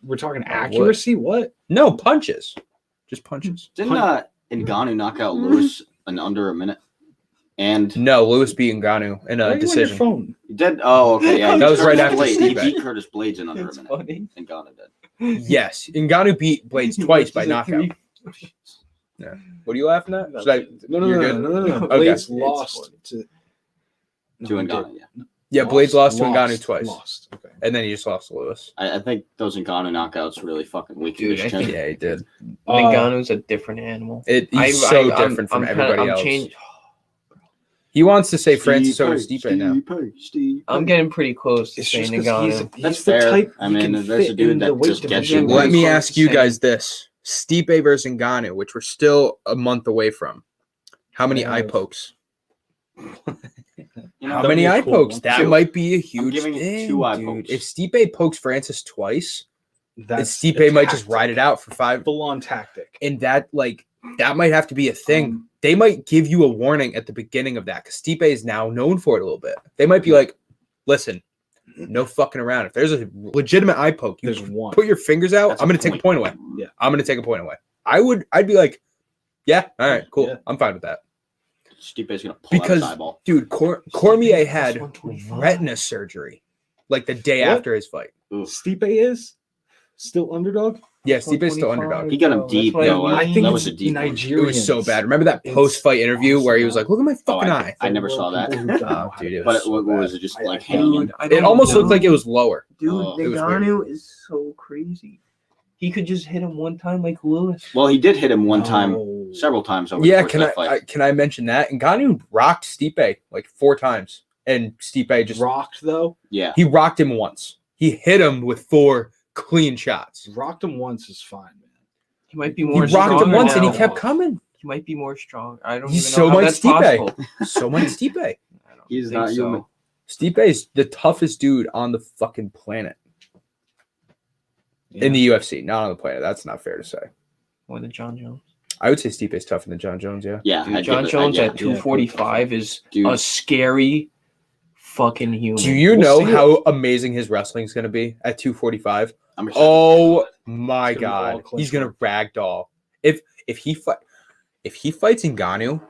We're talking would. accuracy. What? No, punches. Just punches. Didn't Ngannou knock out Lewis in under a minute? And No, Lewis beat Ngannou in Why are a you on your decision. phone? he did. Oh, okay. Yeah, he That was beat right Curtis after Blades. Steve He beat Curtis Blades in under a It's minute. funny. Ngannou did. Yes. Ngannou beat Blades twice by He's like knockout. What are you laughing at? Should I? No. You're good? No. Okay. Blades lost to Ngannou, yeah. Yeah, Blades lost to Ngannou lost, twice, Lost. Okay. and then he just lost to Lewis. I think those Ngannou knockouts really fucking weakened Dude, his I chin. think- Yeah, he did. Ngannou's a different animal. He's different from everybody else. He wants to say Francis over Stipe now. I'm getting pretty close to It's saying just 'cause Ngannou. That's the fair. type I he mean, can there's a fit dude in the that weight just gets division. you. Let me Close ask to you saying- guys this: Stipe versus Ngannou, which we're still a month away from. How many eye pokes? You How know, many be a eye cool pokes? one. That Two. might be a huge giving it thing, 2 eye dude. pokes. If Stipe pokes Francis twice, That's Stipe a might just tactic. ride it out for 5. Full-on tactic. And that might have to be a thing. They might give you a warning at the beginning of that because Stipe is now known for it a little bit. They might be like, listen, no fucking around. If there's a legitimate eye poke, you There's one. put your fingers out, That's I'm a going to take a point. point away. Yeah. I'm going to take a point away. I'd be like, yeah, all right, cool. Yeah. I'm fine with that. Stipe's gonna pull out Because, his eyeball. dude, Cormier had 125. retina surgery like the day What? after his fight. Stipe is still underdog. Yeah, Stipe's still 125. underdog. He got him That's deep. what I though. mean. I think that it's was a deep one. It Nigerian. was so bad. Remember that It's post-fight interview where he was like, awesome. look at my fucking eye. I never saw that. Dude, it was But so what bad. was it? Just I- like I- hanging. Dude, I It don't almost know. looked like it was lower. Dude, Oh, it was Ngannou is so crazy. He could just hit him one time like Lewis. Well, he did hit him one time, No. several times over Yeah, the course of that fight. can I mention that? Ngannou rocked Stipe like 4 times, and Stipe just Rocked though. Yeah. he rocked him once. He hit him with 4 clean shots. Rocked him once is fine, man. He might be He more rocked stronger him once, and he now. kept coming. He might be more strong. I don't He's even so know how much that's Stipe. possible. So much Stipe. I don't He's think not so. human. Stipe is the toughest dude on the fucking planet in the UFC, not on the planet. That's not fair to say. More than John Jones. I would say Stipe is tougher than John Jones. Yeah. Yeah. Dude, I'd John give it- Jones yeah. at 245 is Dude. a scary fucking human. Do you We'll know see how amazing his wrestling is going to be at 245? I'm excited. Oh my It's gonna be all god, clinch he's gonna work. ragdoll. If he fights Ngannou,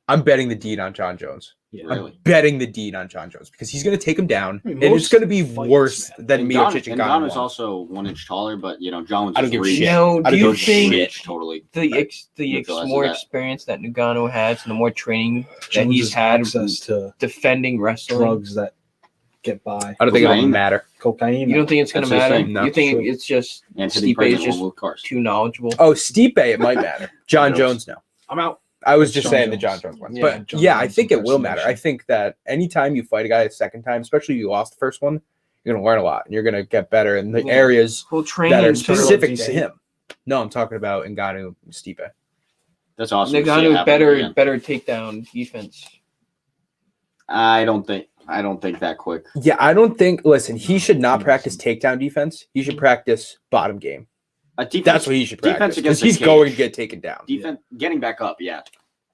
I'm betting the deed on John Jones. Yeah. Really? I'm betting the deed on John Jones because he's gonna take him down, I mean, and it's most gonna be fights, worse man. than Miocic and Ngannou. Ngannou's also 1 inch taller, but Jones I don't is give a reach. shit. No, I do don't you give a think Reach, totally. Neutralizes more that. experience that Ngannou has and the more training that Jones he's has had access to defending wrestling? drugs that get by. I don't think it'll Cocaine. matter. Cocaine. You don't think it's going to That's his matter? thing. No. You think Sure. it's just And to be Stipe pregnant is just with cars. too knowledgeable? Oh, Stipe, it might matter. John Jones. Jones, no. I'm out. I was just John saying the Jones. John Jones one, Yeah, but John yeah, I Jones think it will matter. impersonation. I think that anytime you fight a guy a second time, especially if you lost the first one, you're gonna learn a lot and you're gonna get better in the Yeah. areas Whole that training are too. specific to DC. him. No, I'm talking about Ngannou and Stipe. That's awesome. to see it Ngannou happen better again. takedown defense. I don't think that quick. Yeah, I don't think. Listen, he should not practice takedown defense. He should practice bottom game. Defense, That's what he should defense practice against because the he's cage. going to get taken down. Defense, getting back up. Yeah.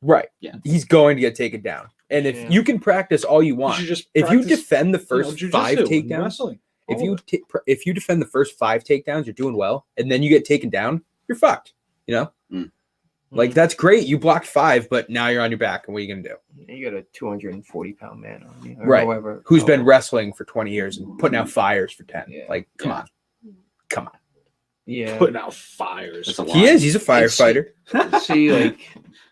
Right. Yeah. He's going to get taken down. And if Yeah. you can practice all you You want, should just if you practice, defend the you know, first jujitsu 5 and takedowns, wrestling. if All you of it. if you defend the first 5 takedowns, you're doing well, and then you get taken down, you're fucked. You know, like that's great. You blocked 5, but now you're on your back, and what are you gonna do? You got a 240-pound man on you, or Right. however, Who's been wrestling for 20 years and putting out fires for 10? Yeah. Like, come Yeah. on, come on. yeah. Putting out fires. That's a lot. He is. He's a firefighter. See, like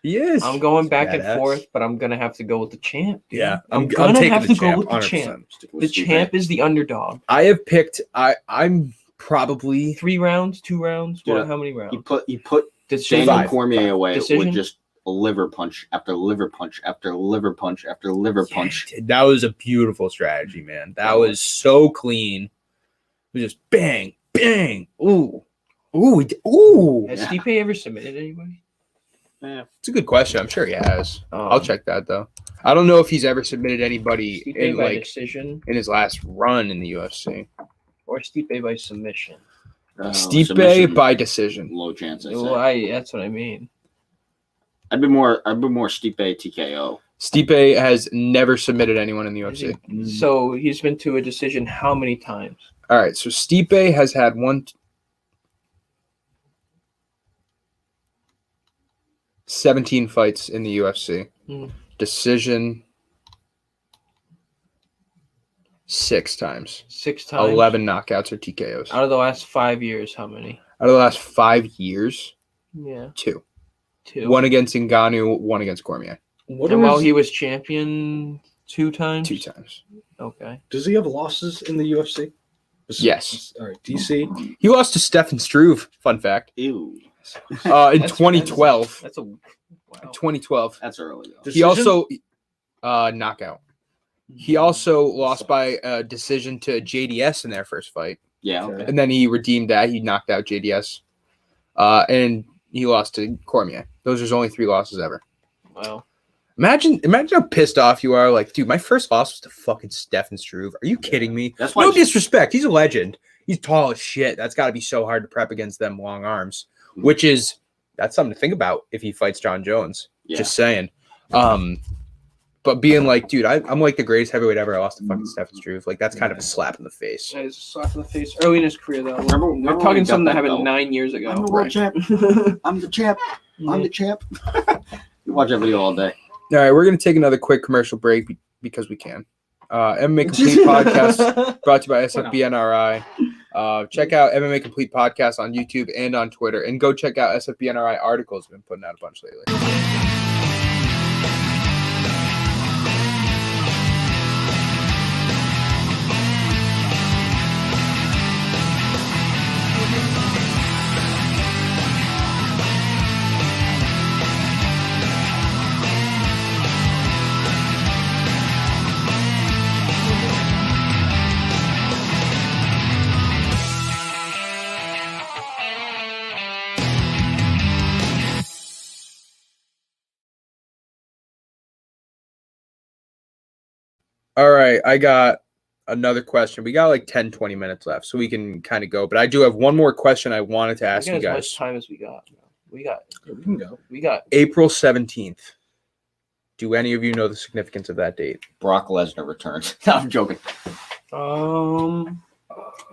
He is. I'm going back Badass. and forth, but I'm gonna have to go with the champ. Dude. Yeah, I'm I'm gonna taking have the to go champ. with the 100%. champ. Stick The with Stipe. champ is the underdog. I have picked. I'm probably 3 rounds, 2 rounds. Dude, What? How many rounds? He put Decision. Daniel 5. Cormier away Decision? with just a liver punch after liver punch after liver punch after liver punch. Yeah, that was a beautiful strategy, man. That was so clean. It was just bang, bang. Ooh, ooh, ooh. Has Yeah. Stipe ever submitted anybody? Yeah. It's a good question. I'm sure he has. I'll Um, check that though. I don't know if he's ever submitted anybody Stipe in by like decision in his last run in the UFC. or Stipe by submission. Stipe Submission, by decision. low chance. I'd, Well, say. that's what I mean. I'd be more Stipe TKO. Stipe has never submitted anyone in the Is UFC. he- So he's been to a decision how many times? All right, so Stipe has had 17 fights in the UFC. Hmm. Decision 6 times. 6 times. 11 knockouts or TKOs. Out of the last 5 years, how many? Out of the last 5 years, Yeah. Two. 2. One against Ngannou, one against Cormier. What And are while his- he was champion 2 times? 2 times. Okay. does he have losses in the UFC? Yes. All right, DC. He lost to Stefan Struve, fun fact, Ew. in That's- 2012. That's a wow. 2012. That's early though. He also knockout. He also lost by a decision to JDS in their first fight. Yeah. Okay. And then he redeemed that. He knocked out JDS. And he lost to Cormier. Those are his only 3 losses ever. Wow. Imagine how pissed off you are. Like, dude, my first loss was to fucking Stefan Struve. Are you kidding me? That's why No disrespect. He's a legend. He's tall as shit. That's got to be so hard to prep against them long arms, that's something to think about if he fights John Jones. Yeah. Just saying. But being like, dude, I'm like the greatest heavyweight ever. I lost to fucking Stefan Struve. Like, that's kind of a slap in the face. That is a slap in the face. Early in his career, though. Remember We're when we talking got something that that happened belt? 9 years ago. I'm the world Right. champ. I'm the champ. I'm the champ. You watch that video all day. All right, we're going to take another quick commercial break because we can. MMA Complete Podcast brought to you by SFBNRI. Check out MMA Complete Podcast on YouTube and on Twitter. And go check out SFBNRI articles. We've been putting out a bunch lately. All right, I got another question. We got like 10, 20 minutes left, so we can kind of go. But I do have one more question I wanted to ask We you got as guys. much time as we got. We got. Yeah, we can go. We got. April 17th. Do any of you know the significance of that date? Brock Lesnar returns. No, I'm joking.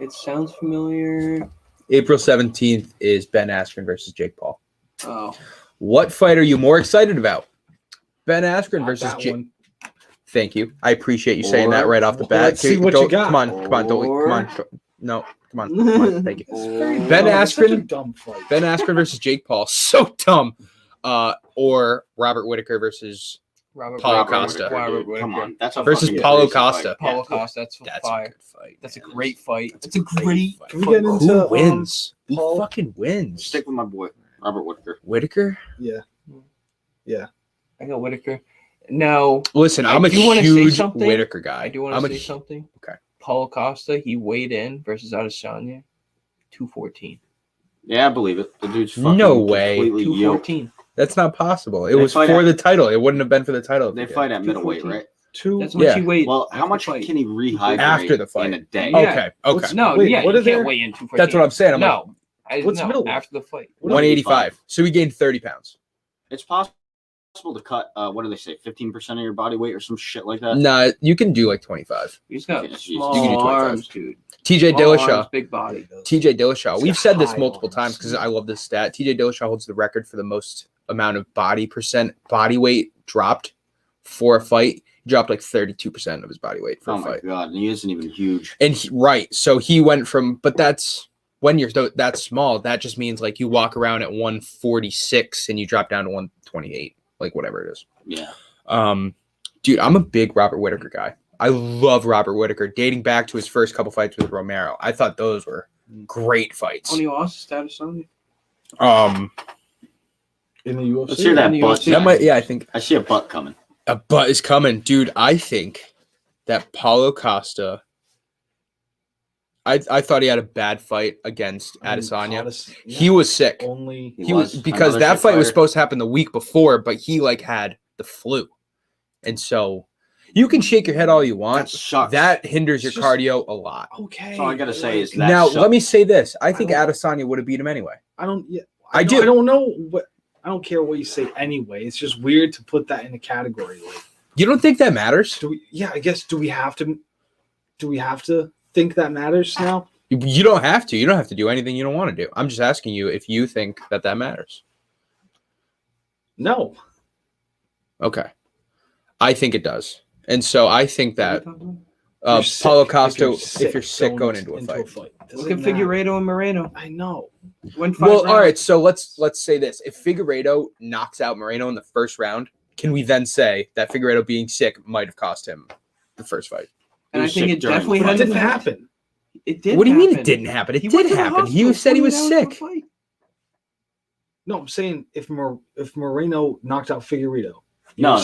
It sounds familiar. April 17th is Ben Askren versus Jake Paul. Oh. What fight are you more excited about? Ben Askren Not versus that Jake. one. Thank you. I appreciate you saying that Or- right off the bat. Let's see what you got. Come on. Don't. Come on. Or- No. Come on. Come on. Thank you. It's very Ben dumb. It's such a Askren- dumb fight. Ben Askren versus Jake Paul. So dumb. Or Robert Whittaker versus Robert Paulo Whittaker. Costa. Robert Come Whittaker. on. That's a Versus fucking Paulo crazy Costa. fight. Paulo Yeah. Costa. That's That's a fire. good fight. That's a man. great fight. That's It's a great fight. Can we get fight. into Who wins? Who Paul? fucking wins? Stick with my boy, Robert Whittaker. Whittaker? Yeah. I got Whittaker. Now, Listen, I I'm a do wanna say huge something. Whittaker guy. I do want I'm to a say hu- something. Okay. Paulo Costa, he weighed in versus Adesanya, 214. Yeah, I believe it. The dude's fucking No way. completely yoked. 214. That's not possible. It They was fight for at- the title. It wouldn't have been for the title. if They he did. fight at middleweight, 214. right? Two. That's what Yeah. he weighed. Well, how after much the fight. can he rehydrate After the fight. in a day? Yeah. Okay. Okay. What's- No, Wait, yeah, what you are their- can't weigh in 214. That's what I'm saying. I'm like, No. What's no, middleweight? after the fight. 185. So he gained 30 pounds. It's possible to cut, what do they say, 15% of your body weight or some shit like that? Nah, you can do like 25. He's got Okay, Jesus. small You can do 25. arms, dude. TJ Small Dillashaw. arms, big body. TJ Dillashaw. He's We've got said this high multiple arms. times because I love this stat. TJ Dillashaw holds the record for the most amount of body weight dropped for a fight. He dropped like 32% of his body weight for Oh a my fight. god, and he isn't even huge. And right. So he went from, but that's when you're that small, that just means like you walk around at 146 and you drop down to 128, like whatever it is. Yeah. Dude, I'm a big Robert Whittaker guy. I love Robert Whittaker dating back to his first couple fights with Romero. I thought those were great fights. Only lost status on you. In the UFC. Let's hear that in the butt. UFC. That might, yeah, I think I see a butt coming. a butt is coming. Dude, I think that Paulo Costa, I thought he had a bad fight against Adesanya. He was sick. only. He was was. because Another that shit fight was fighter. supposed to happen the week before, but he like had the flu. And so you can shake your head all you That want. sucks. That hinders your It's just- cardio a lot. Okay. That's all I gotta say is that Now, sucks. let me say this. I think I Adesanya would have beat him anyway. I don't. Yeah. I don't- do. I don't know what. I don't care what you say anyway. It's just weird to put that in a category. Like, You don't think that matters? do we? Yeah, I guess. Do we have to? Do we have to think that matters now? You don't have to. You don't have to do anything you don't want to do. I'm just asking you if you think that matters. No. Okay. I think it does. And so I think that Paulo Costa, if you're sick going into a fight. Look at Figueiredo and Moreno. I know. Well, all right. So let's say this: if Figueiredo knocks out Moreno in the first round, can we then say that Figueiredo being sick might have cost him the first fight? And I think it definitely didn't happen. It did. What do you mean it didn't happen? It did happen. He said he was sick. No, I'm saying if Moreno knocked out Figueiredo. No,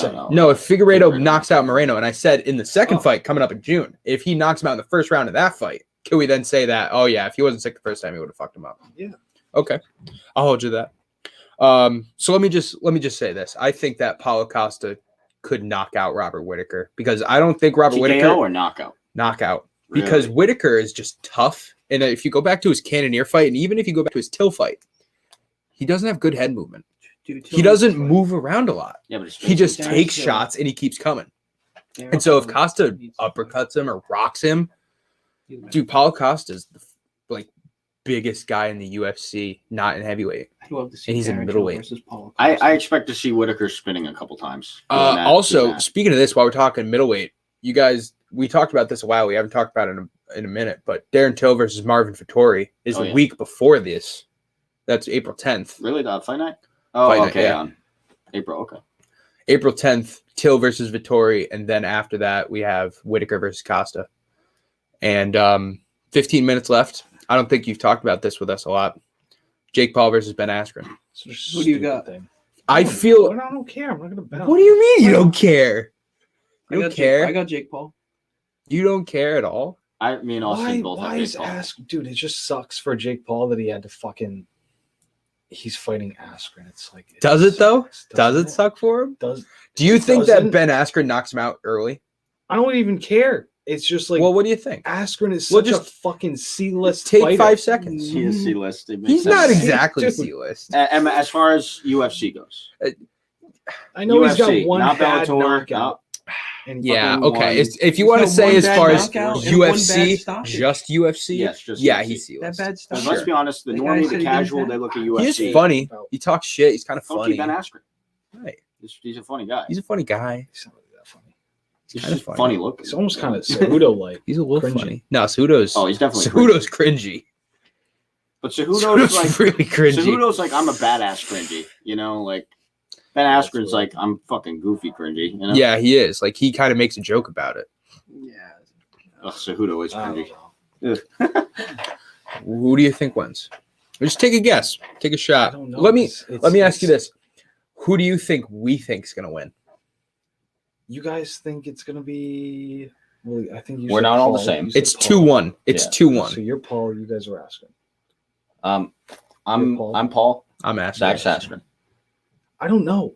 if Figueiredo knocks out Moreno, and I said in the second fight coming up in June, if he knocks him out in the first round of that fight, can we then say that, oh yeah, if he wasn't sick the first time, he would have fucked him up? Yeah. Okay. I'll hold you to that. So let me just say this. I think that Paulo Costa could knock out Robert Whittaker because I don't think Robert Whittaker or knockout. Knockout. Really? Because Whittaker is just tough. And if you go back to his Cannonier fight, and even if you go back to his Till fight, he doesn't have good head movement. Dude, he doesn't move around a lot. Yeah, but he just takes shots and he keeps coming. And so if Costa uppercuts him or rocks him, dude, Paulo Costa is the biggest guy in the UFC, not in heavyweight. And he's in middleweight. I expect to see Whittaker spinning a couple times. Also, speaking of this, while we're talking middleweight, you guys, we talked about this a while. We haven't talked about it in a minute, but Darren Till versus Marvin Vettori is the week before this. That's April 10th. Really? The fight night? Oh, okay. Yeah. April, okay. April 10th, Till versus Vettori, and then after that, we have Whittaker versus Costa. And 15 minutes left. I don't think you've talked about this with us a lot. Jake Paul versus Ben Askren. Who do you got? I feel... I don't care. I'm not going to bet. What do you mean you don't care? You don't care? I got Jake Paul. You don't care at all? Me and Austin both have Jake Paul. Dude, it just sucks for Jake Paul that he had to fucking... He's fighting Askren. It's like... Does it, though? Does it suck for him? Do you think that Ben Askren knocks him out early? I don't even care. It's just like... Well, what do you think? Askren is such a fucking C-list Take fighter. 5 seconds. He is C-list. He's not exactly C-list. As far as UFC goes. I know he's got one not bad Bellator, knockout. Yeah, okay. If you want to say as far as UFC, just UFC, yes, just he's C-list. That bad stuff. Let's be honest, the normie, the casual, they look at UFC. He's funny. He talks shit. He's kind of funny. Ben Askren. Right. He's a funny guy. He's a funny guy. He's not really that funny. He's kind of funny looking. He's almost kind of Cejudo-like. He's a little funny. No, Cejudo's... Oh, he's definitely cringy. But Cejudo's like... really cringy. Cejudo's like, I'm a badass cringy. You know, like... Ben Askren's like, I'm fucking goofy cringy. You know? Yeah, he is. Like, he kind of makes a joke about it. Yeah. Cejudo is cringy. Who do you think wins? Just take a guess. Take a shot. I don't know. Let me ask you this. Who do you think we think's going to win? You guys think it's going to be... Well, I think we're not all the same. It's 2-1. It's 2-1. So you're Paul. You guys are Askren. I'm Paul. I'm Askren. Zach's Askren. I don't know.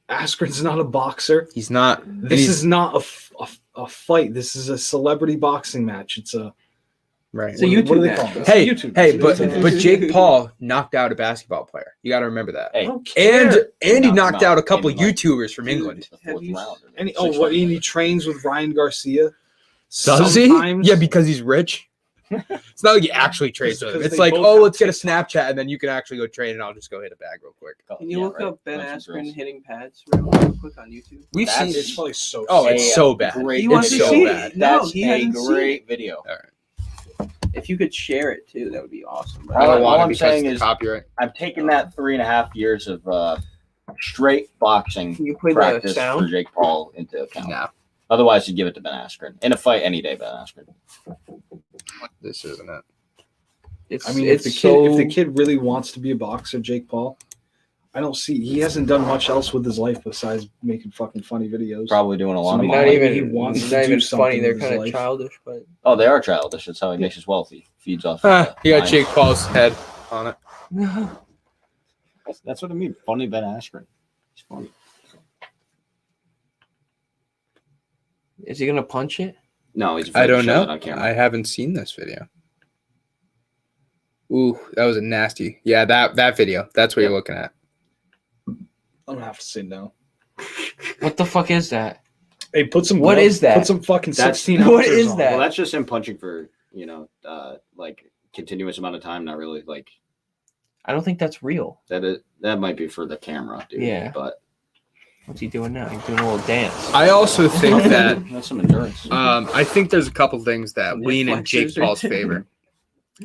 Askren's not a boxer. He's not. This is not a fight. This is a celebrity boxing match. It's a... Right. It's a YouTube match. Hey, but Jake Paul knocked out a basketball player. You got to remember that. Hey, and he knocked out a couple YouTubers from England. And he trains with Ryan Garcia. Does he? Yeah, because he's rich. It's not like he actually trains with him. It's like, let's get a Snapchat and then you can actually go train and I'll just go hit a bag real quick. Can you look up Ben Askren hitting pads real quick on YouTube? We've seen it's probably so. It's so bad. It's so bad. That's a great video. All right. If you could share it too, that would be awesome. All I'm saying is, copyright. I've taken that 3.5 years of straight boxing Can you play practice the sound for Jake Paul into account. No. Otherwise, you give it to Ben Askren in a fight any day. Ben Askren. This isn't it. If the kid really wants to be a boxer, Jake Paul, I don't see. He hasn't done much else with his life besides making fucking funny videos. Probably doing a lot of not money. even. He wants He's to not do even something funny. They're with his kind of life. childish, but Oh, they are childish. That's how he makes his wealth. He feeds off. You got Jake Paul's head on it. That's what I mean. Funny Ben Askren. He's funny. is he gonna punch it? No, he's. I don't know. On camera. I haven't seen this video. Ooh, that was a nasty. Yeah, that video. That's what you're looking at. I'm gonna have to say no. What the fuck is that? Hey, put some. What is that? Put some fucking 16. What ounces is on. that? Well, that's just him punching for like continuous amount of time. Not really like. I don't think that's real. That might be for the camera, dude. Yeah. But What's he doing now? He's doing a little dance. I also think that That's some endurance. I think there's a couple things that lean in Jake Paul's favor.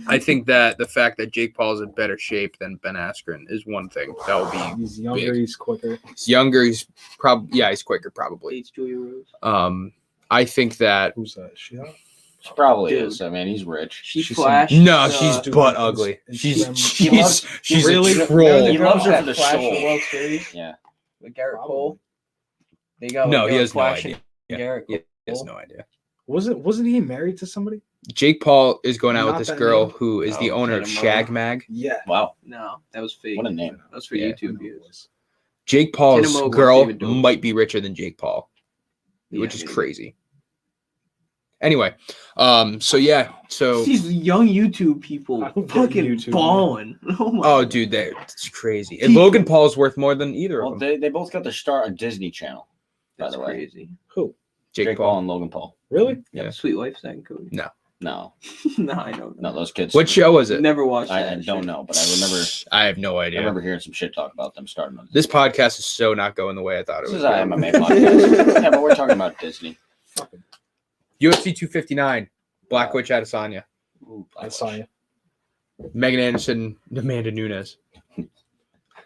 I think that the fact that Jake Paul is in better shape than Ben Askren is one thing that will be. He's younger. Big. He's quicker. He's younger. He's probably he's quicker probably. Hates Julia Rose. I think that. Who's that? She Probably is. I mean, he's rich. She's She's flashed. No, she's butt ugly. She's really a troll. He loves her for the Flash soul. the World Series. Yeah. With Garrett Probably. Cole. They got No, he has no flashing idea. Yeah. Garrett Cole. He has no idea. Wasn't he married to somebody? Jake Paul is going out Not with this that girl name. who is the Oh, owner of Tatum Shag Moe. Mag. Yeah. Wow. No, that was fake. What a name. That was for Yeah. YouTube views. Jake Paul's Tatum Moe was girl David Dobrik. might be richer than Jake Paul, which Yeah, is maybe. crazy. Anyway, so These young YouTube people I don't get fucking YouTube, balling. Oh my. oh, dude, it's crazy. And Logan Paul's worth more than either Well, of them. they both got their start on Disney Channel, by That's the way. crazy. Who? Jake Paul Paul. and Logan Paul. Really? Yeah. Sweet Life Zach Cody. No. No, No, I don't know. no, those kids. What show was it? Never watched I that don't shit. know, but I remember. I have no I idea. remember hearing some shit talk about them starting on This podcast is so not going the way I thought it This was. is an going. MMA podcast. Yeah, but we're talking about Disney. UFC 259. Black Witch Adesanya. Ooh, I saw you. Megan Anderson. Amanda Nunes.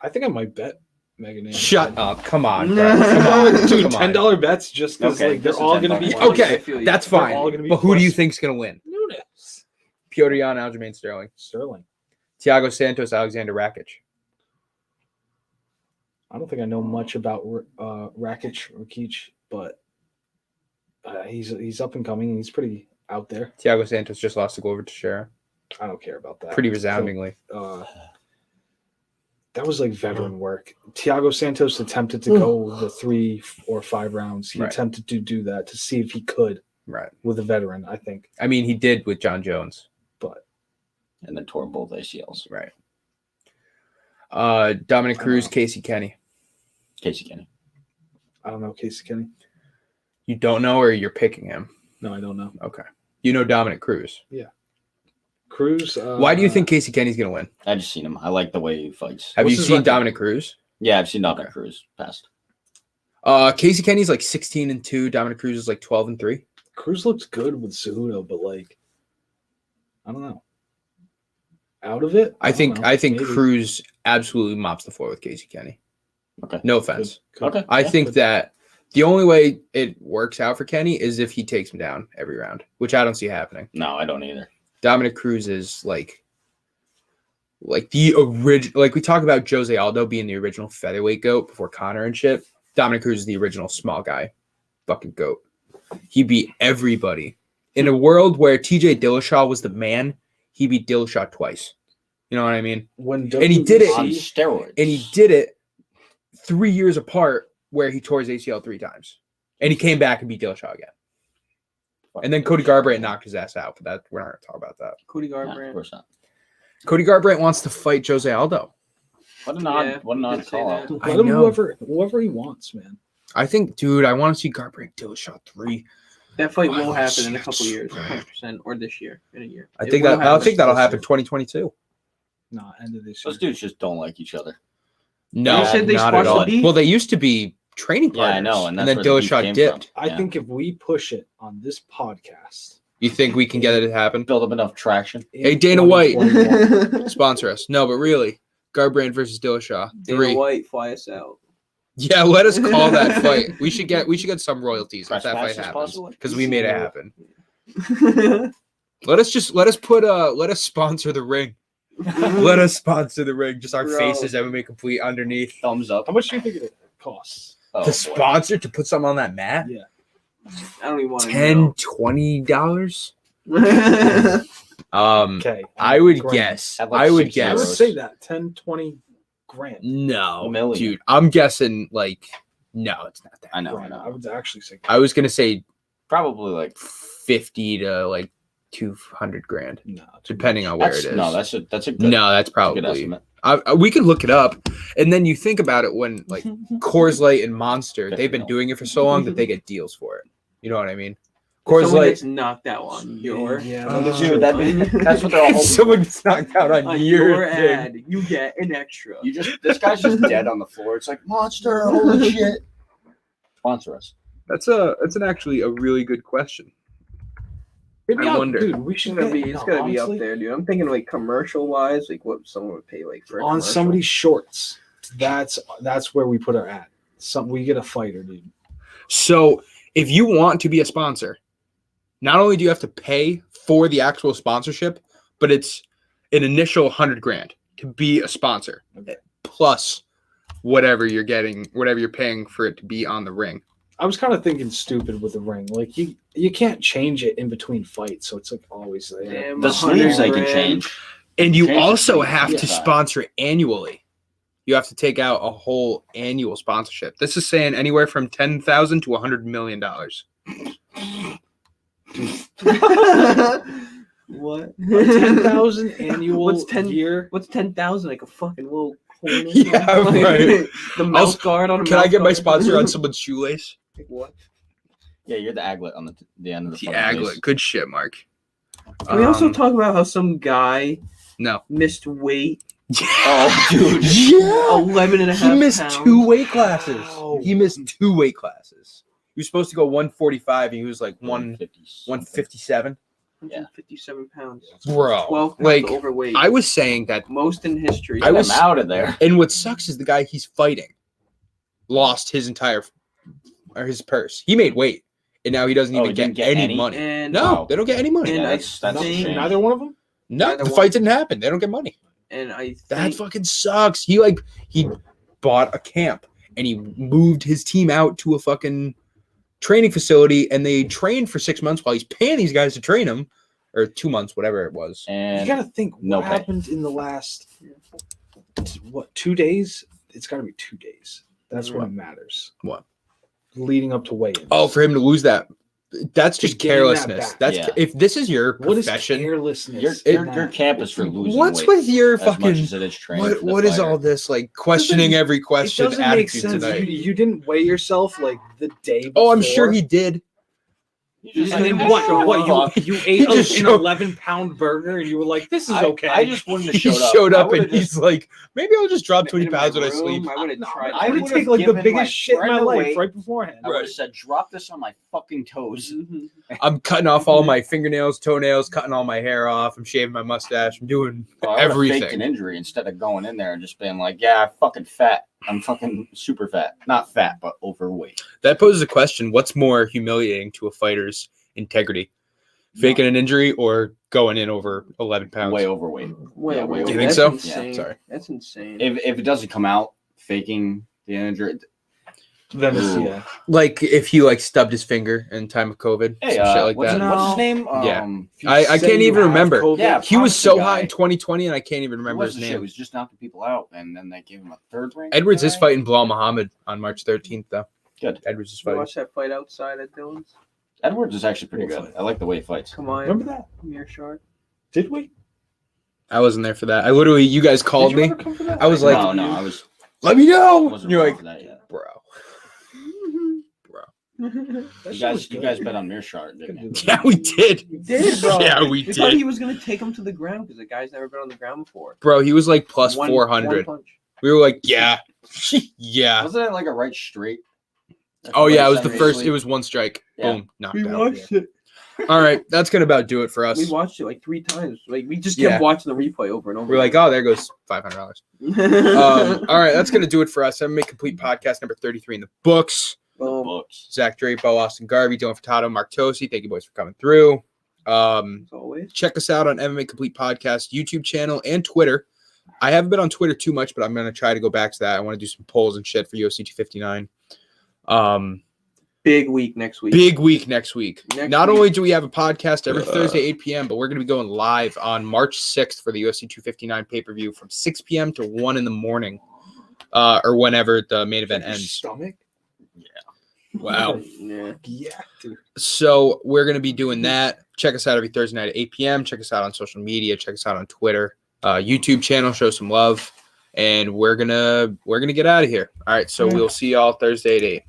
I think I might bet Megan Anderson. Shut up. Come on, bro. Come on. Dude, Come on. $10 bets just because Okay, like they're just a all $10 gonna be bet. Okay, I feel you. that's They're fine. all gonna be But who do you plus think's going to win? Nunes. Piotr Jan, Aljamain Sterling. Sterling. Thiago Santos, Alexander Rakic. I don't think I know much about Rakic, but he's up and coming. He's pretty out there. Thiago Santos just lost to Glover Teixeira. I don't care about that. Pretty resoundingly. That was like veteran work. Thiago Santos attempted to go the 3 or 5 rounds. He Right. attempted to do that to see if he could Right. with a veteran, I think. I mean, he did with John Jones. But And then tore both ACLs. Right. Dominic Cruz, Casey Kenny. Casey Kenny. I don't know Casey Kenny. You don't know or you're picking him? No, I don't know. Okay. You know Dominic Cruz. Cruz. Why do you think Casey Kenny's going to win? I just seen him. I like the way he fights. Have What's you his seen record? Dominic Cruz? Yeah, I've seen Dominic Okay. Cruz past. Casey Kenny's like 16-2. Dominic Cruz is like 12-3. Cruz looks good with Cejudo, but like, I don't know. Out of it, I think don't know. Cruz Maybe. Cruz absolutely mops the floor with Casey Kenny. Okay. No offense. Could- Okay. I Yeah. think that the only way it works out for Kenny is if he takes him down every round, which I don't see happening. No, I don't either. Dominic Cruz is like the original. Like we talk about Jose Aldo being the original featherweight goat before Conor and shit. Dominic Cruz is the original small guy, fucking goat. He beat everybody in a world where T.J. Dillashaw was the man. He beat Dillashaw twice. You know what I mean? When And he did it. On WBC steroids. And he did it 3 years apart, where he tore his ACL 3 times, and he came back and beat Dillashaw again. And then Cody Garbrandt knocked his ass out, but that we're not going to talk about that. Cody No, of Garbrandt. course not. Cody Garbrandt wants to fight Jose Aldo. What an Yeah, odd, what an you odd could say call that. out. let I him know. whoever he wants, man. I think, dude, I want to see Garbrandt Dillashaw 3. That fight Oh, will happen in a shit. couple years, 100%, or this year, in a year. I It think will that'll happen. happen 2022. Nah, end of this year. Those dudes just don't like each other. No, You said they not at squashed all. the beef? Well, they used to be training Yeah, I partners. know, and and that's then where the beef Dillashaw came dipped. from. I Yeah. think if we push it on this podcast, You think we can get it to happen? Build up enough traction. in Hey, Dana White. 2021, Sponsor us. No, but really, Garbrandt versus Dillashaw 3. Dana White, fly us out. Yeah, let us call that fight. We should get some royalties if Press that fight passes, happens possibly? because we made it happen. Let us sponsor the ring. Let us sponsor the ring. Just our Bro. faces, MMA Complete underneath. Thumbs up. how much do you think it costs? Oh, The boy. sponsor to put something on that mat? Yeah. I don't even want to $10, $20. know. Okay. I would Grand. guess. At like I would 60 I would guess. say that 10, 20 grand. No, Million. dude. I'm guessing like no, it's not that. I know, I Grand. I know. would actually say. I was gonna say Probably like 50 to like 200 grand, No, depending on where that's, it is. no, that's a good, No, that's that's a good probably. estimate. We could look it up, and then you think about it when like Coors Light and Monster, they've been doing it for so long that they get deals for it. You know what I mean? Coors Someone Light. gets knocked out on your Yeah, that's Dude, true. that's what they're all If hoping someone gets knocked out on, on your your thing. ad. You get an extra. this guy's just dead on the floor. It's like, monster, holy shit. sponsor us. That's actually a really good question. I wonder. Dude, we should It's gonna be up there, dude. I'm thinking like commercial wise, like what someone would pay like for on somebody's shorts. That's where we put our ad. We get a fighter, dude. So if you want to be a sponsor, not only do you have to pay for the actual sponsorship, but it's an initial $100,000 to be a sponsor, plus whatever you're paying for it to be on the ring. I was kind of thinking stupid with the ring. Like you can't change it in between fights, so it's like always there. Damn, The sleeves they can change. And you Change also the have to PSI. sponsor annually. You have to take out a whole annual sponsorship. This is saying anywhere from $10,000 to $100 million. What? 10,000 annual year. What's 10,000? Like a fucking little hole in it? Yeah, right. The mouth guard on a Can I mouth get my guard? sponsor on someone's shoelace? Like what? Yeah, you're the aglet on the end of the The fucking aglet. lace. Good shit, Mark. Can we also talk about how some guy No. missed weight? Oh, dude. Yeah. 11 and a half He missed pounds. 2 weight classes. Wow. He missed 2 weight classes. He was supposed to go 145 and he was like 150. 157. 157 pounds. Bro. 12 pounds Like, overweight. I was saying that, Most in history. I was- I'm out of there. and what sucks is the guy he's fighting lost his his purse. He made weight, and now he doesn't Oh, even he didn't get get any any? money. And No, Wow. they don't get any money. And Yeah, I that's think- a shame. Neither one of them. No, neither the one. fight didn't happen. They don't get money. And I That think fucking sucks. He bought a camp and he moved his team out to a fucking training facility, and they trained for 6 months while he's paying these guys to train him, or 2 months, whatever it was. And You gotta think no what pay. happened in the last 2 days. It's got to be 2 days. That's when it matters. What? Leading up to weigh-in. Oh, for him to lose that's just getting that carelessness. back. That's Yeah. if this is your What is profession. carelessness? your camp is for losing What's weight with your as much fucking as it is training. for the what is fighter. all this like questioning every It question doesn't make attitude sense. tonight? You didn't weigh yourself like the day before. Oh, I'm sure he did. You just And then didn't what? show What up. you ate just an showed- 11-pound burger and you were like, "This is I- okay." I just wouldn't have He showed up. showed I up would've and he's like, maybe I'll just drop 20 in my pounds when I room, sleep. I would have tried. I would would've take like the given my biggest shit in my friend life away. right beforehand. I would have said, drop this on my fucking toes. I'm cutting off all my fingernails, toenails, cutting all my hair off. I'm shaving my mustache. I'm doing Well, I would've everything. faked an injury instead of going in there and just being like, yeah, I'm fucking fat. I'm fucking super fat. Not fat, but overweight. That poses a question. What's more humiliating to a fighter's integrity? Faking an injury or going in over 11 pounds? Way overweight. Wait, Yeah, wait, Do you wait, think that's so? Insane. Yeah, sorry. That's insane. If it doesn't come out faking the injury, Then it's, Ooh. yeah. Like if he like stubbed his finger in time of COVID, hey, some shit like what's, that. what's his name? Yeah. If you I say can't you even have remember. COVID, Yeah, He was so guy. hot in 2020, and I can't even He remember his wasn't shit. He name. was just knocking people out, and then they gave him a third ring. Edwards is Right? fighting Bilal Muhammad on March 13th, though. Good. Edwards is You fighting. watch that fight outside at Dylan's? Edwards is actually pretty We'll good. fight. I like the way he fights. Come on, Remember that? Mere Shark. Did we? I wasn't there for that. I literally, you guys called Did you me. ever come for that? I was like, no, I was. let me I know. wasn't You're ready like, for that yet. bro. That You shit guys, was you good. guys bet on Mearshart, didn't you? Yeah, we did. You did, bro. Yeah, we We thought did. he was gonna take him to the ground because the guy's never been on the ground before. Bro, he was like plus One 400. punch. We were like, yeah. Yeah. Wasn't it like a right straight? Oh, yeah. It was the Somebody first. sleep? It was one strike. Yeah. Boom. Knocked We out. watched it. All right. That's going to about do it for us. We watched it like 3 times. Like we just Yeah. kept watching the replay over and over. We're like, oh, there goes $500. All right. That's going to do it for us. MMA Complete Podcast number 33 in the books. Boom. Books. Zach Drapo, Austin Garvey, Dylan Furtado, Mark Tosi. Thank you, boys, for coming through. As always. Check us out on MMA Complete Podcast YouTube channel and Twitter. I haven't been on Twitter too much, but I'm going to try to go back to that. I want to do some polls and shit for UFC 259. Big week next week. Big week next week. Next Not week. only do we have a podcast every Thursday, 8 p.m., but we're going to be going live on March 6th for the UFC 259 pay-per-view from 6 p.m. to 1 in the morning, or whenever the main event Your ends. stomach? Wow. Yeah. Yeah, dude. So we're going to be doing that. Check us out every Thursday night at 8 p.m. Check us out on social media. Check us out on Twitter, YouTube channel. Show some love, and we're gonna get out of here. All right. So we'll see y'all Thursday at 8.